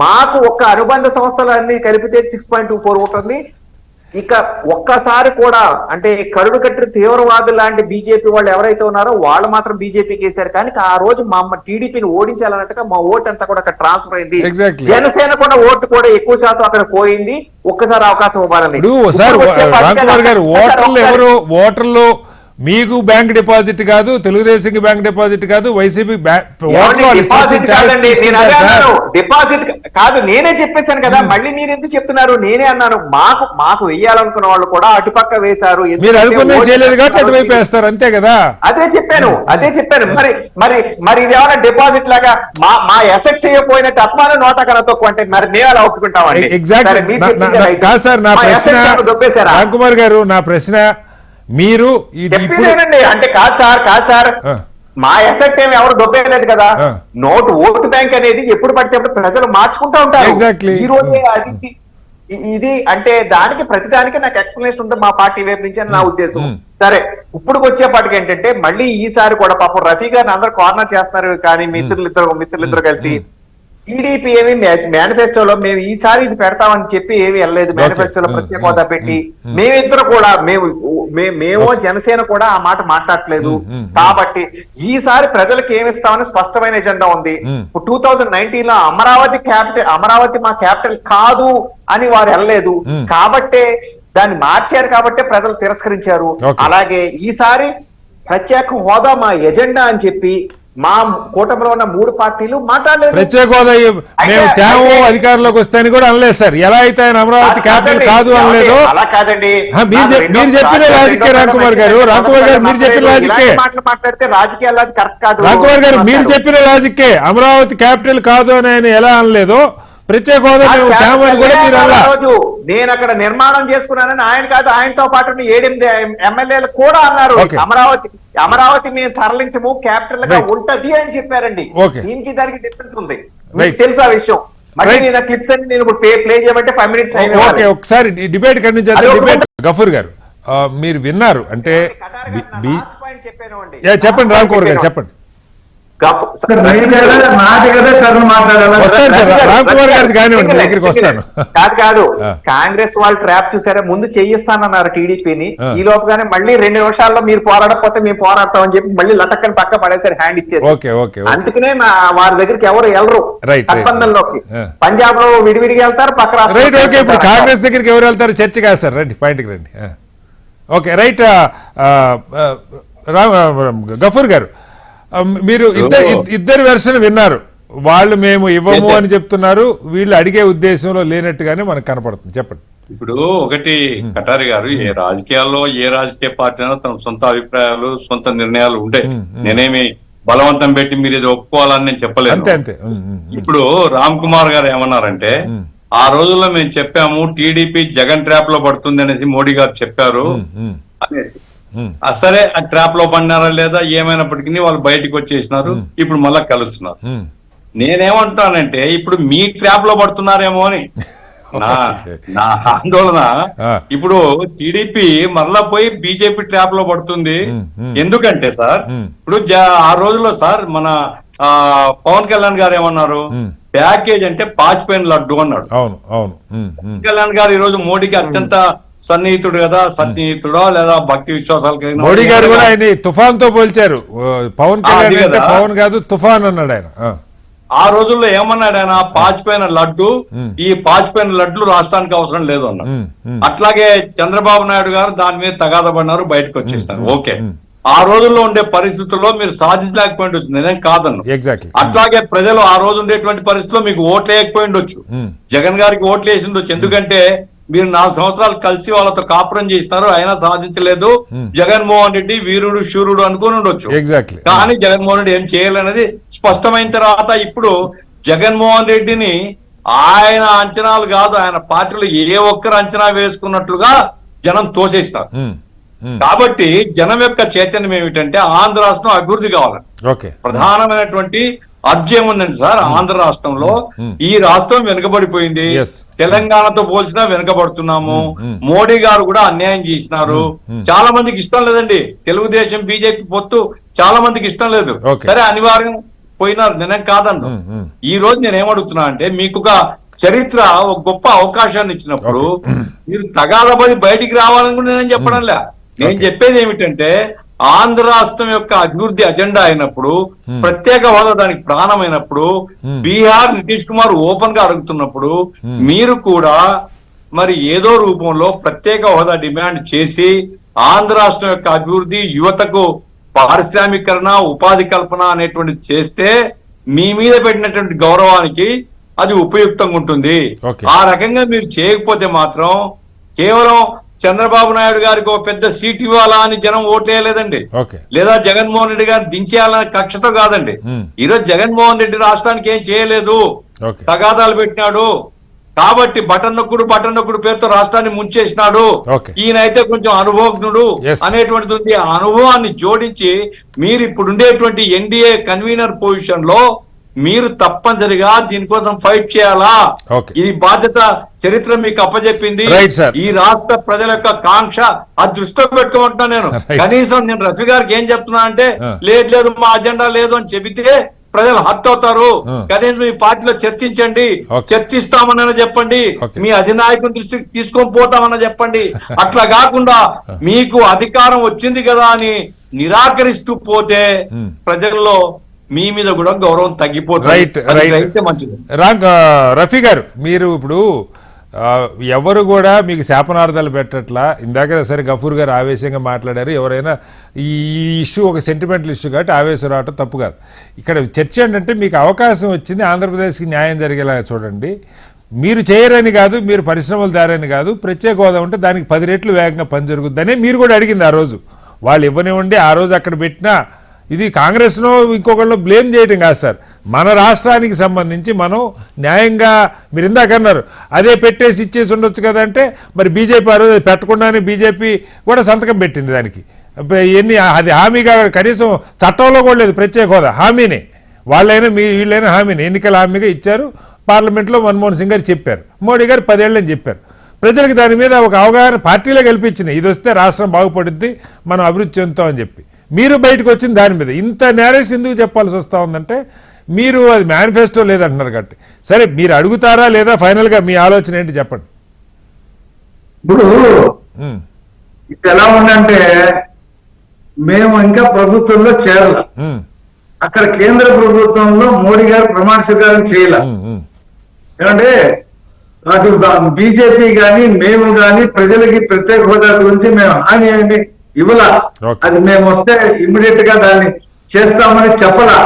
మాకు ఒక్క అనుబంధ సంస్థలన్నీ కలిపితే 6.24 ఉంటుంది. ఇక ఒక్కసారి కూడా అంటే కరుడు కట్టిన తీవ్రవాదులు లాంటి బీజేపీ వాళ్ళు ఎవరైతే ఉన్నారో వాళ్ళు మాత్రం బీజేపీకి వేశారు. కానీ ఆ రోజు మా టీడీపీని ఓడించాలన్నట్టుగా మా ఓటు అంతా కూడా అక్కడ ట్రాన్స్ఫర్ అయింది. జనసేన కూడా ఓటు కూడా ఎక్కువ శాతం అక్కడ పోయింది. ఒక్కసారి అవకాశం ఇవ్వాలని. రాంకుమార్ గారు, ఓటర్లు మీకు బ్యాంక్ డిపాజిట్ కాదు, తెలుగుదేశం బ్యాంక్ డిపాజిట్ కాదు, వైసీపీ డిపాజిట్ కాదు. నేనే చెప్పేశాను కదా, మళ్ళీ మీరు ఎందుకు చెప్తున్నారు? నేనే అన్నాను, మాకు వెయ్యాలనుకున్న వాళ్ళు కూడా అటుపక్క వేశారు. మీరు అనుకునే చేయలేదు కాబట్టి అటువైపు వేస్తారు, అంతే కదా. అదే చెప్పాను. మరి ఇది ఏమైనా డిపాజిట్ లాగా మా ఎసెట్స్ చేయకపోయినట్టు అత్మానం నోటా కన్నా తక్కువ అంటే మరి మేము అలా ఒప్పుకుంటామండి. కాదు సార్, నా ప్రశ్న రాంకుమార్ గారు, నా ప్రశ్న మీరు అంటే కాదు సార్, మా ఎసెట్ ఏమి ఎవరు దొబ్బేయలేదు కదా. ఓటు బ్యాంక్ అనేది ఎప్పుడు పడితే అప్పుడు ప్రజలు మార్చుకుంటూ ఉంటారు. ఈ రోజే అది ఇది అంటే దానికి ప్రతిదానికి నాకు ఎక్స్ప్లెనేషన్ ఉంటుంది మా పార్టీ వైపు నుంచి అని నా ఉద్దేశం. సరే, ఇప్పుడు వచ్చేపాటికి ఏంటంటే మళ్ళీ ఈసారి కూడా పాపం రఫీ గారిని అందరూ కార్నర్ చేస్తున్నారు. కానీ మిత్రులిద్దరు కలిసి టీడీపీ ఏమి మేనిఫెస్టోలో మేము ఈసారి ఇది పెడతామని చెప్పి ఏమి వెళ్ళలేదు. మేనిఫెస్టోలో ప్రత్యేక హోదా పెట్టి మేమిద్దరు కూడా మేము జనసేన కూడా ఆ మాట మాట్లాడట్లేదు. కాబట్టి ఈసారి ప్రజలకు ఏమిస్తామని స్పష్టమైన ఎజెండా ఉంది. 2019 లో అమరావతి మా క్యాపిటల్ కాదు అని వారు వెళ్ళలేదు. కాబట్టే దాన్ని మార్చారు, కాబట్టే ప్రజలు తిరస్కరించారు. అలాగే ఈసారి ప్రత్యేక హోదా మా ఎజెండా అని చెప్పి మా కూటమిలో ఉన్న 3 పార్టీలు మాట్లాడలేదు. ప్రత్యేక హోదా మేము తేము అధికారంలోకి వస్తాయని కూడా అనలేదు సార్. ఎలా అయితే ఆయన అమరావతి క్యాపిటల్ కాదు అనలేదు. అలా కాదండి, మీరు చెప్పిన రాజకీయ రాంకుమార్ గారు మీరు చెప్పిన రాజకీయ మాట్లాడితే రాజకీయాలు అది కరెక్ట్ కాదు. రాంకుమార్ గారు మీరు చెప్పిన రాజకీయ అమరావతి క్యాపిటల్ కాదు అని ఆయన ఎలా అనలేదు. ప్రత్యేక హోదా మేము తేమని కూడా మీరు అలా. నేను అక్కడ నిర్మాణం చేసుకున్నానని ఆయన కాదు, ఆయనతో పాటు 8 ఎమ్మెల్యేలు కూడా అన్నారు అమరావతి మేము తరలించము, క్యాపిటల్ గా ఉంటది అని చెప్పారండి. దీనికి దానికి డిఫరెన్స్ ఉంది, మీకు తెలుసా విషయం. మళ్ళీ నేను క్లిప్స్ అన్ని నేను ఇప్పుడు ప్లే చేయమంటే 5 మినిట్స్. ఒకసారి డిబేట్ కంటిన్యూ. గఫూర్ గారు, మీరు విన్నారు అంటే చెప్పండి. రాంకుమార్ గారు చెప్పండి. కాదు, కాంగ్రెస్ వాళ్ళు ట్రాప్ చూసారా, ముందు చేయిస్తానన్నారు టీడీపీని. ఈ లోపుగానే మళ్ళీ 2 నిమిషాల్లో మీరు పోరాడకపోతే మేము పోరాడతామని చెప్పి మళ్ళీ లటక్కని పక్క పడేసారు, హ్యాండ్ ఇచ్చేసి. అందుకనే వారి దగ్గరికి ఎవరు వెళ్ళరు ఒప్పందంలోకి. పంజాబ్ లో విడివిడిగా వెళ్తారు, పక్క రాష్ట్రం. కాంగ్రెస్ దగ్గరికి ఎవరు వెళ్తారు? చర్చ కాదు సార్, రండి పాయింట్కి రండి. Okay, right. గఫూర్ గారు, మీరు ఇద్దరు వెర్షన్ విన్నారు. వాళ్ళు మేము ఇవ్వము అని చెప్తున్నారు, వీళ్ళు అడిగే ఉద్దేశంలో లేనట్టుగానే మనకు కనపడుతుంది. చెప్పండి. ఇప్పుడు ఒకటి కటారి గారు, ఏ రాజకీయాల్లో ఏ రాజకీయ పార్టీ అయినా తన సొంత అభిప్రాయాలు, సొంత నిర్ణయాలు ఉంటాయి. నేనేమి బలవంతం పెట్టి మీరు ఇది ఒప్పుకోవాలని నేను చెప్పలేదు. అంతే. ఇప్పుడు రామ్ కుమార్ గారు ఏమన్నారంటే, ఆ రోజుల్లో మేము చెప్పాము టీడీపీ జగన్ ట్రాప్ లో పడుతుంది అనేసి మోడీ గారు చెప్పారు అనేసి. సరే, ఆ ట్రాప్ లో పడినారా లేదా ఏమైనప్పటికీ వాళ్ళు బయటకు వచ్చేసినారు, ఇప్పుడు మళ్ళా కలుస్తున్నారు. నేనేమంటానంటే ఇప్పుడు మీ ట్రాప్ లో పడుతున్నారేమో అని నా ఆందోళన. ఇప్పుడు టీడీపీ మరలా పోయి బీజేపీ ట్రాప్ లో పడుతుంది. ఎందుకంటే సార్, ఇప్పుడు ఆ రోజుల్లో సార్ మన పవన్ కళ్యాణ్ గారు ఏమన్నారు, ప్యాకేజ్ అంటే పాచిపోయిన లడ్డు అన్నాడు. అవును. పవన్ కళ్యాణ్ గారు ఈ రోజు మోడీకి అత్యంత సన్నిహితుడు కదా, సన్నిహితుడో లేదా భక్తి విశ్వాసాలు కలిగిన మోడీ గారు కూడా ఆయన తుఫాన్ తో పోల్చారు. పవన్ కళ్యాణ్ అది అంటే కదా. పవన్ కాదు తుఫాన్ అన్నాడు ఆయన. ఆ రోజుల్లో ఏమన్నాడు ఆయన, పాచిపోయిన లడ్డు, ఈ పాచిపోయిన లడ్లు రాష్ట్రానికి అవసరం లేదు అన్నాడు. అట్లాగే చంద్రబాబు నాయుడు గారు దాని మీద తగాద పడినారు, బయటకు వచ్చేస్తారు. ఓకే, ఆ రోజుల్లో ఉండే పరిస్థితుల్లో మీరు సాధించలేకపోయింది వచ్చింది, నేనేం కాదన్ను. ఎగ్జాక్ట్లీ. అట్లాగే ప్రజలు ఆ రోజు ఉండేటువంటి పరిస్థితుల్లో మీకు ఓట్లు వేయకపోయిండొచ్చు, జగన్ గారికి ఓట్లు వేసిండొచ్చు. ఎందుకంటే మీరు 4 సంవత్సరాలు కలిసి వాళ్ళతో కాపురం చేసినారు, అయినా సాధించలేదు. జగన్మోహన్ రెడ్డి వీరుడు శూరుడు అనుకుని ఉండొచ్చు. ఎగ్జాక్ట్లీ. కానీ జగన్మోహన్ రెడ్డి ఏం చేయాలనేది స్పష్టమైన తర్వాత ఇప్పుడు జగన్మోహన్ రెడ్డిని ఆయన అంచనాలు కాదు, ఆయన పార్టీలో ఏ ఒక్కరు అంచనా వేసుకున్నట్లుగా జనం తోసేసినారు. కాబట్టి జనం యొక్క చైతన్యం ఏమిటంటే ఆంధ్ర రాష్ట్రం అభివృద్ధి కావాలని. ఓకే. ప్రధానమైనటువంటి అర్జయం ఉందండి సార్ ఆంధ్ర రాష్ట్రంలో. ఈ రాష్ట్రం వెనుకబడిపోయింది, తెలంగాణతో పోల్చినా వెనుకబడుతున్నాము. మోడీ గారు కూడా అన్యాయం చేసినారు. చాలా మందికి ఇష్టం లేదండి తెలుగుదేశం బీజేపీ పొత్తు, చాలా మందికి ఇష్టం లేదు. సరే, అనివార్యం పోయినారు, నేనేం కాదన్ను. ఈ రోజు నేనేమడుగుతున్నా అంటే, మీకు ఒక చరిత్ర ఒక గొప్ప అవకాశాన్ని ఇచ్చినప్పుడు మీరు తగాదపడి బయటికి రావాలని కూడా నేనేం చెప్పడంలే. నేను చెప్పేది ఏమిటంటే, ఆంధ్ర రాష్ట్రం యొక్క అభివృద్ధి అజెండా అయినప్పుడు, ప్రత్యేక హోదా దానికి ప్రాణమైనప్పుడు, బీహార్ నితీష్ కుమార్ ఓపెన్ గా అడుగుతున్నప్పుడు మీరు కూడా మరి ఏదో రూపంలో ప్రత్యేక హోదా డిమాండ్ చేసి ఆంధ్ర రాష్ట్రం యొక్క అభివృద్ధి, యువతకు పారిశ్రామికరణ, ఉపాధి కల్పన అనేటువంటిది చేస్తే మీ మీద పెట్టినటువంటి గౌరవానికి అది ఉపయుక్తంగా ఉంటుంది. ఆ రకంగా మీరు చేయకపోతే మాత్రం కేవలం చంద్రబాబు నాయుడు గారికి ఒక పెద్ద సీట్ ఇవ్వాలా అని జనం ఓట్లేయలేదండి, లేదా జగన్మోహన్ రెడ్డి గారిని దించేయాలనే కక్షతో కాదండి. ఈరోజు జగన్మోహన్ రెడ్డి రాష్ట్రానికి ఏం చేయలేదు, తగాదాలు పెట్టినాడు. కాబట్టి బటన్ నొక్కుడు పేరుతో రాష్ట్రాన్ని ముంచేసినాడు. ఈయన అయితే కొంచెం అనుభవజ్ఞుడు అనేటువంటిది ఉంది. ఆ అనుభవాన్ని జోడించి మీరు ఇప్పుడు ఉండేటువంటి ఎన్డీఏ కన్వీనర్ పొజిషన్ లో మీరు తప్పనిసరిగా దీనికోసం ఫైట్ చేయాలా. ఇది బాధ్యత చరిత్ర మీకు అప్పచెప్పింది. ఈ రాష్ట్ర ప్రజల యొక్క కాంక్ష ఆ దృష్టిలో పెట్టుకోమంటున్నా నేను. కనీసం నేను రఫీ గారికి ఏం చెప్తున్నా అంటే, లేదు మా అజెండా లేదు అని చెబితే ప్రజలు హర్ట్ అవుతారు. కనీసం మీ పార్టీలో చర్చించండి, చర్చిస్తామన్నా చెప్పండి, మీ అధినాయకుని దృష్టికి తీసుకొని పోతామన్నా చెప్పండి. అట్లా కాకుండా మీకు అధికారం వచ్చింది కదా అని నిరాకరిస్తూ పోతే ప్రజల్లో మీ మీద కూడా గౌరవం తగ్గిపోతుంది. మంచిది. రఫీ గారు, మీరు ఇప్పుడు ఎవరు కూడా మీకు శాపనార్థాలు పెట్టట్లా. ఇందాక సరే గఫూర్ గారు ఆవేశంగా మాట్లాడారు. ఎవరైనా ఈ ఇష్యూ ఒక సెంటిమెంటల్ ఇష్యూ కాబట్టి ఆవేశం రావటం తప్పు కాదు. ఇక్కడ చర్చ ఏంటంటే, మీకు అవకాశం వచ్చింది, ఆంధ్రప్రదేశ్కి న్యాయం జరిగేలా చూడండి. మీరు చేయరని కాదు, మీరు పరిశ్రమలు దారని కాదు, ప్రత్యేక హోదా ఉంటే దానికి 10 రెట్లు వేగంగా పని జరుగుద్దనే మీరు కూడా అడిగింది ఆ రోజు. వాళ్ళు ఇవ్వనివ్వండి, ఆ రోజు అక్కడ పెట్టినా ఇది కాంగ్రెస్ను ఇంకొకళ్ళు బ్లేమ్ చేయటం కాదు సార్. మన రాష్ట్రానికి సంబంధించి మనం న్యాయంగా, మీరు ఇందాక అన్నారు అదే పెట్టేసి ఇచ్చేసి ఉండొచ్చు కదా అంటే, మరి బీజేపీ ఆ రోజు పెట్టకుండానే బీజేపీ కూడా సంతకం పెట్టింది దానికి. అది హామీగా కనీసం చట్టంలో కూడా లేదు ప్రత్యేక హోదా, హామీనే. వాళ్ళైనా వీళ్ళైనా హామీని ఎన్నికల హామీగా ఇచ్చారు. పార్లమెంట్లో మన్మోహన్ సింగ్ గారు చెప్పారు, మోడీ గారు 10 ఏళ్ళని చెప్పారు. ప్రజలకు దాని మీద ఒక అవగాహన పార్టీలో కల్పించినాయి, ఇది వస్తే రాష్ట్రం బాగుపడుద్ది, మనం అభివృద్ధి చెందుతామని చెప్పి. మీరు బయటకు వచ్చింది దాని మీద ఇంత నేరేషన్ ఎందుకు చెప్పాల్సి వస్తూ ఉందంటే, మీరు అది మేనిఫెస్టో లేదంటున్నారు కాబట్టి. సరే, మీరు అడుగుతారా లేదా, ఫైనల్ గా మీ ఆలోచన ఏంటి చెప్పండి. ఇప్పుడు ఇది ఎలా ఉందంటే, మేము ఇంకా ప్రభుత్వంలో చేరాల, అక్కడ కేంద్ర ప్రభుత్వంలో మోడీ గారు ప్రమాణ స్వీకారం చేయాల. ఏమంటే అటు బీజేపీ గాని మేము గాని ప్రజలకి ప్రత్యేక హోదా గురించి మేము హామీ అని ఇవ్వలా. అది మేము వస్తే ఇమ్మీడియట్ గా దాన్ని చేస్తామని చెప్పలా.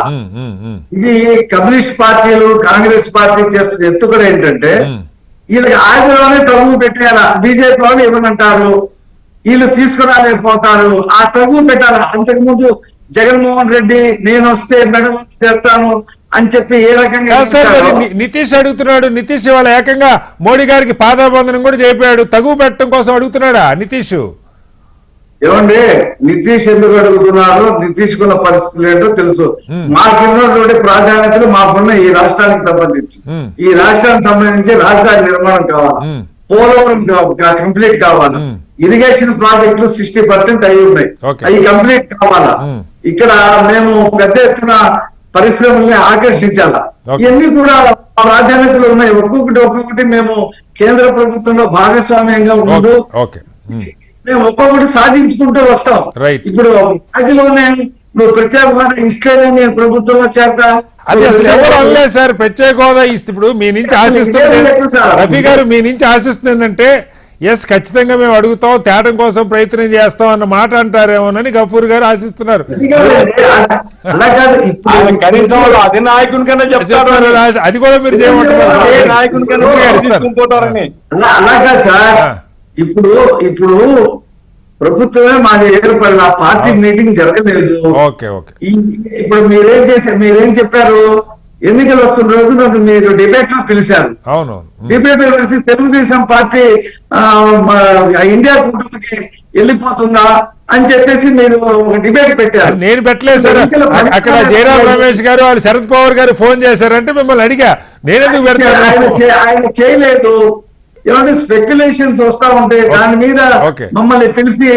ఇది కమ్యూనిస్ట్ పార్టీలు, కాంగ్రెస్ పార్టీ చేస్తున్న ఎత్తుగడ ఏంటంటే, వీళ్ళకి ఆంధ్రలోనే తగువ పెట్టేయాలా, బీజేపీ వాళ్ళు ఇవ్వనంటారు, వీళ్ళు తీసుకురాలేకపోతారు, ఆ తగువ పెట్టాలా. అంతకుముందు జగన్మోహన్ రెడ్డి నేను వస్తే మెడల్ చేస్తాను అని చెప్పి ఏ రకంగా నితీష్ అడుగుతున్నాడు. నితీష్ వాళ్ళ ఏకంగా మోడీ గారికి పాదాబంధనం కూడా చెప్పాడు, తగువ పెట్టడం కోసం అడుగుతున్నాడా నితీష్? ఏమండి, నితీష్ ఎందుకు అడుగుతున్నారు, నితీష్ కున్న పరిస్థితులు ఏంటో తెలుసు. మాకున్నటువంటి ప్రాధాన్యతలు మాకున్న ఈ రాష్ట్రానికి సంబంధించి, ఈ రాష్ట్రానికి సంబంధించి రాజధాని నిర్మాణం కావాలి, పోలవరం కంప్లీట్ కావాలి, ఇరిగేషన్ ప్రాజెక్టులు 60% అయి ఉన్నాయి, అవి కంప్లీట్ కావాలా. ఇక్కడ మేము పెద్ద ఎత్తున పరిశ్రమల్ని ఆకర్షించాలా. ఇవన్నీ కూడా ప్రాధాన్యతలు ఉన్నాయి. ఒక్కొక్కటి మేము కేంద్ర ప్రభుత్వంలో భాగస్వామ్యంగా ఉంటూ మేము ఒక్కొక్కటి సాధించుకుంటూ వస్తాం. Right. ఇప్పుడు వాటిలోనే నువ్వు ప్రత్యేక హోదా ఇస్తేనే ప్రభుత్వంలో చేరతా. అది అసలు ఎవరు అనలేదు సార్. ప్రత్యేక హోదా ఇస్తే ఇప్పుడు మీ నుంచి ఆశిస్తుంది రఫీ గారు, మీ నుంచి ఆశిస్తుందంటే ఎస్ ఖచ్చితంగా మేము అడుగుతాం, తేటం కోసం ప్రయత్నం చేస్తాం అన్న మాట అంటారేమోనని గఫూర్ గారు ఆశిస్తున్నారు. అలా కాదు, ఆయన కనీసం వాళ్ళ అధినాయకుని కన్నా చెప్తారు, అది కూడా మీరు చేయమంటున్నారు సార్. ఏ నాయకుని కన్నా తీసుకుపోతారని. అలా కాదు సార్. ఇప్పుడు ప్రభుత్వమే మాది ఏర్పడిన పార్టీ మీటింగ్ జరగలేదు. Okay okay. ఇప్పుడు మీరేం చెప్పారు, ఎన్నికలు వస్తున్న రోజు నన్ను మీరు డిబేట్ లో పిలిచారు. అవునవును. డిబేట్ లో పిలిచి తెలుగుదేశం పార్టీ ఇండియా కూటమికి వెళ్ళిపోతుందా అని చెప్పేసి మీరు డిబేట్ పెట్టారు. నేను పెట్టలేదు సార్. అక్కడ జయరాం రమేష్ గారు వాళ్ళు శరద్ పవార్ గారు ఫోన్ చేశారంటే మిమ్మల్ని అడిగా, నేనెందుకు పెడతాను. ఆయన చేయలేదు. ఏమంటే స్పెక్యులేషన్స్ వస్తా ఉంటాయి, దాని మీద మమ్మల్ని పిలిచి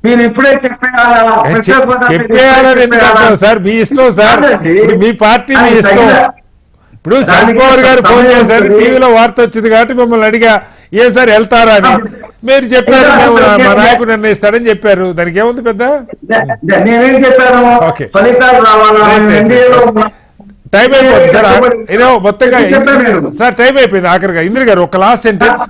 మీరు ఇప్పుడే చెప్పేయాలని ఎందుకు అంటారు సార్? మీ ఇష్టం సార్, ఇప్పుడు మీ పార్టీ మీ ఇష్టం. ఇప్పుడు శరద్ పవార్ గారు ఫోన్ చేశారు, టీవీలో వార్త వచ్చింది కాబట్టి మిమ్మల్ని అడిగా ఏ సార్ వెళ్తారా అని. మీరు చెప్పారు మేము మా నాయకుడు నిర్ణయిస్తాడని చెప్పారు. దానికి ఏముంది పెద్ద. నేనేం చెప్పాను, ఫలితాలు రావాలా, టైం అయిపోయింది సార్. ఏదో మొత్తంగా సార్ టైం అయిపోయింది. ఆఖరిగా ఇంద్ర గారు ఒక లాస్ట్ సెంటెన్స్.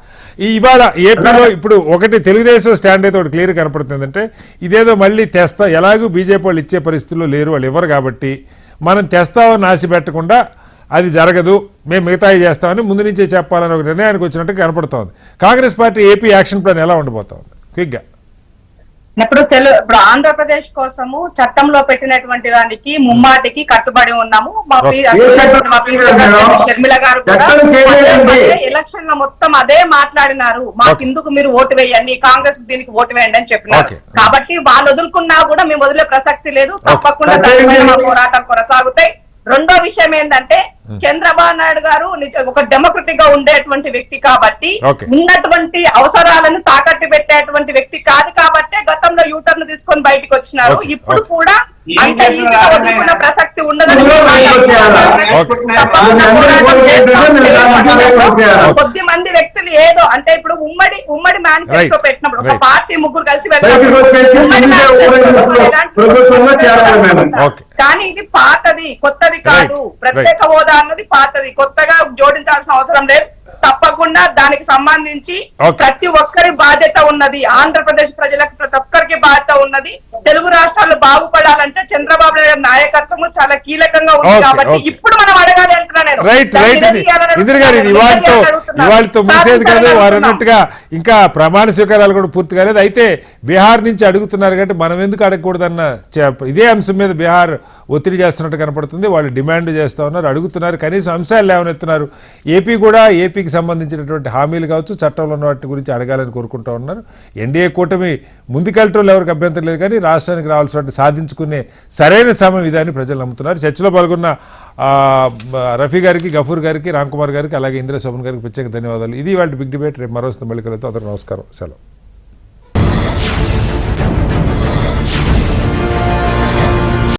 ఇవాళ ఏపీలో ఇప్పుడు ఒకటి తెలుగుదేశం స్టాండ్ అయితే ఒకటి క్లియర్ కనపడుతుంది. అంటే ఇదేదో మళ్ళీ తెస్తా, ఎలాగూ బీజేపీ వాళ్ళు ఇచ్చే పరిస్థితుల్లో లేరు, వాళ్ళు ఇవ్వరు కాబట్టి మనం తెస్తామని ఆశ పెట్టకుండా అది జరగదు, మేము మిగతాయి చేస్తామని ముందు నుంచే చెప్పాలని ఒక నిర్ణయానికి వచ్చినట్టు కనపడుతోంది. Congress party AP action plan ఎలా ఉండబోతోంది క్విక్గా? ఇప్పుడు ఆంధ్రప్రదేశ్ కోసము చట్టంలో పెట్టినటువంటి దానికి ముమ్మాటికి కట్టుబడి ఉన్నాము. షర్మిల గారు కూడా ఎలక్షన్ లో మొత్తం అదే మాట్లాడినారు. మాకెందుకు మీరు ఓటు వేయండి, కాంగ్రెస్ దీనికి ఓటు వేయండి అని చెప్పినారు. కాబట్టి వాళ్ళు వదులుకున్నా కూడా మేము వదిలే ప్రసక్తి లేదు. తప్పకుండా దాని మీద మా పోరాటాలు కొనసాగుతాయి. రెండో విషయం ఏంటంటే చంద్రబాబు నాయుడు గారు ఒక డెమోక్రటిక్ గా ఉండేటువంటి వ్యక్తి కాబట్టి, ఉన్నటువంటి అవసరాలను తాకట్టు పెట్టేటువంటి వ్యక్తి కాదు కాబట్టి గతంలో యూటర్న్ తీసుకొని బయటకు వచ్చినారు. ఇప్పుడు కూడా అంటే వదులుకున్న ప్రసక్తి ఉండదని కొద్ది మంది వ్యక్తులు ఏదో అంటే ఇప్పుడు ఉమ్మడి మేనిఫెస్టో పెట్టినప్పుడు ఒక పార్టీ ముగ్గురు కలిసి కానీ ఇది పాతది, కొత్తది కాదు. ప్రత్యేక హోదా అన్నది పాతది, కొత్తగా జోడించాల్సిన అవసరం లేదు. తప్పకుండా దానికి సంబంధించి ప్రతి ఒక్కరి బాధ్యత ఉన్నది. ఆంధ్రప్రదేశ్ ప్రజలకు ప్రతి ఒక్కరికి బాధ్యత ఉన్నది. తెలుగు రాష్ట్రాలు బాగుపడాలంటే చంద్రబాబు నాయుడు నాయకత్వం చాలా కీలకంగా ఉంది. కాబట్టి ఇప్పుడు మనం అడగాలి అంటున్నాను. ఇవాళతో ముగిసేది కాదు. వారు అన్నట్టుగా ఇంకా ప్రమాణ స్వీకారాలు కూడా పూర్తి కాలేదు. అయితే బీహార్ నుంచి అడుగుతున్నారు కాబట్టి మనం ఎందుకు అడగకూడదన్న ఇదే అంశం మీద బీహార్ ఒత్తిడి చేస్తున్నట్టు కనపడుతుంది. వాళ్ళు డిమాండ్ చేస్తూ ఉన్నారు, అడుగుతున్నారు, కనీసం అంశాలు లేవనెత్తున్నారు. ఏపీ కూడా ఏపీకి సంబంధించినటువంటి హామీలు కావచ్చు, చట్టంలో ఉన్న వాటి గురించి అడగాలని కోరుకుంటూ ఉన్నారు. ఎన్డీఏ కూటమి ముందుకెళ్ళటంలో ఎవరికి అభ్యంతరం లేదు, కానీ రాష్ట్రానికి రావాల్సిన సాధించుకునే సరైన సమయం ఇదని ప్రజలు నమ్ముతున్నారు. చర్చలో పాల్గొన్న రఫీ గారికి, గఫూర్ గారికి, రామ్ కుమార్ గారికి, అలాగే ఇంద్ర శోభన్ గారికి ప్రత్యేక ధన్యవాదాలు. ఇది వాళ్ళ బిగ్ డిబేట్. రేపు మరో మళ్ళీ కలుగుతాం. అందరూ నమస్కారం, సెలవు.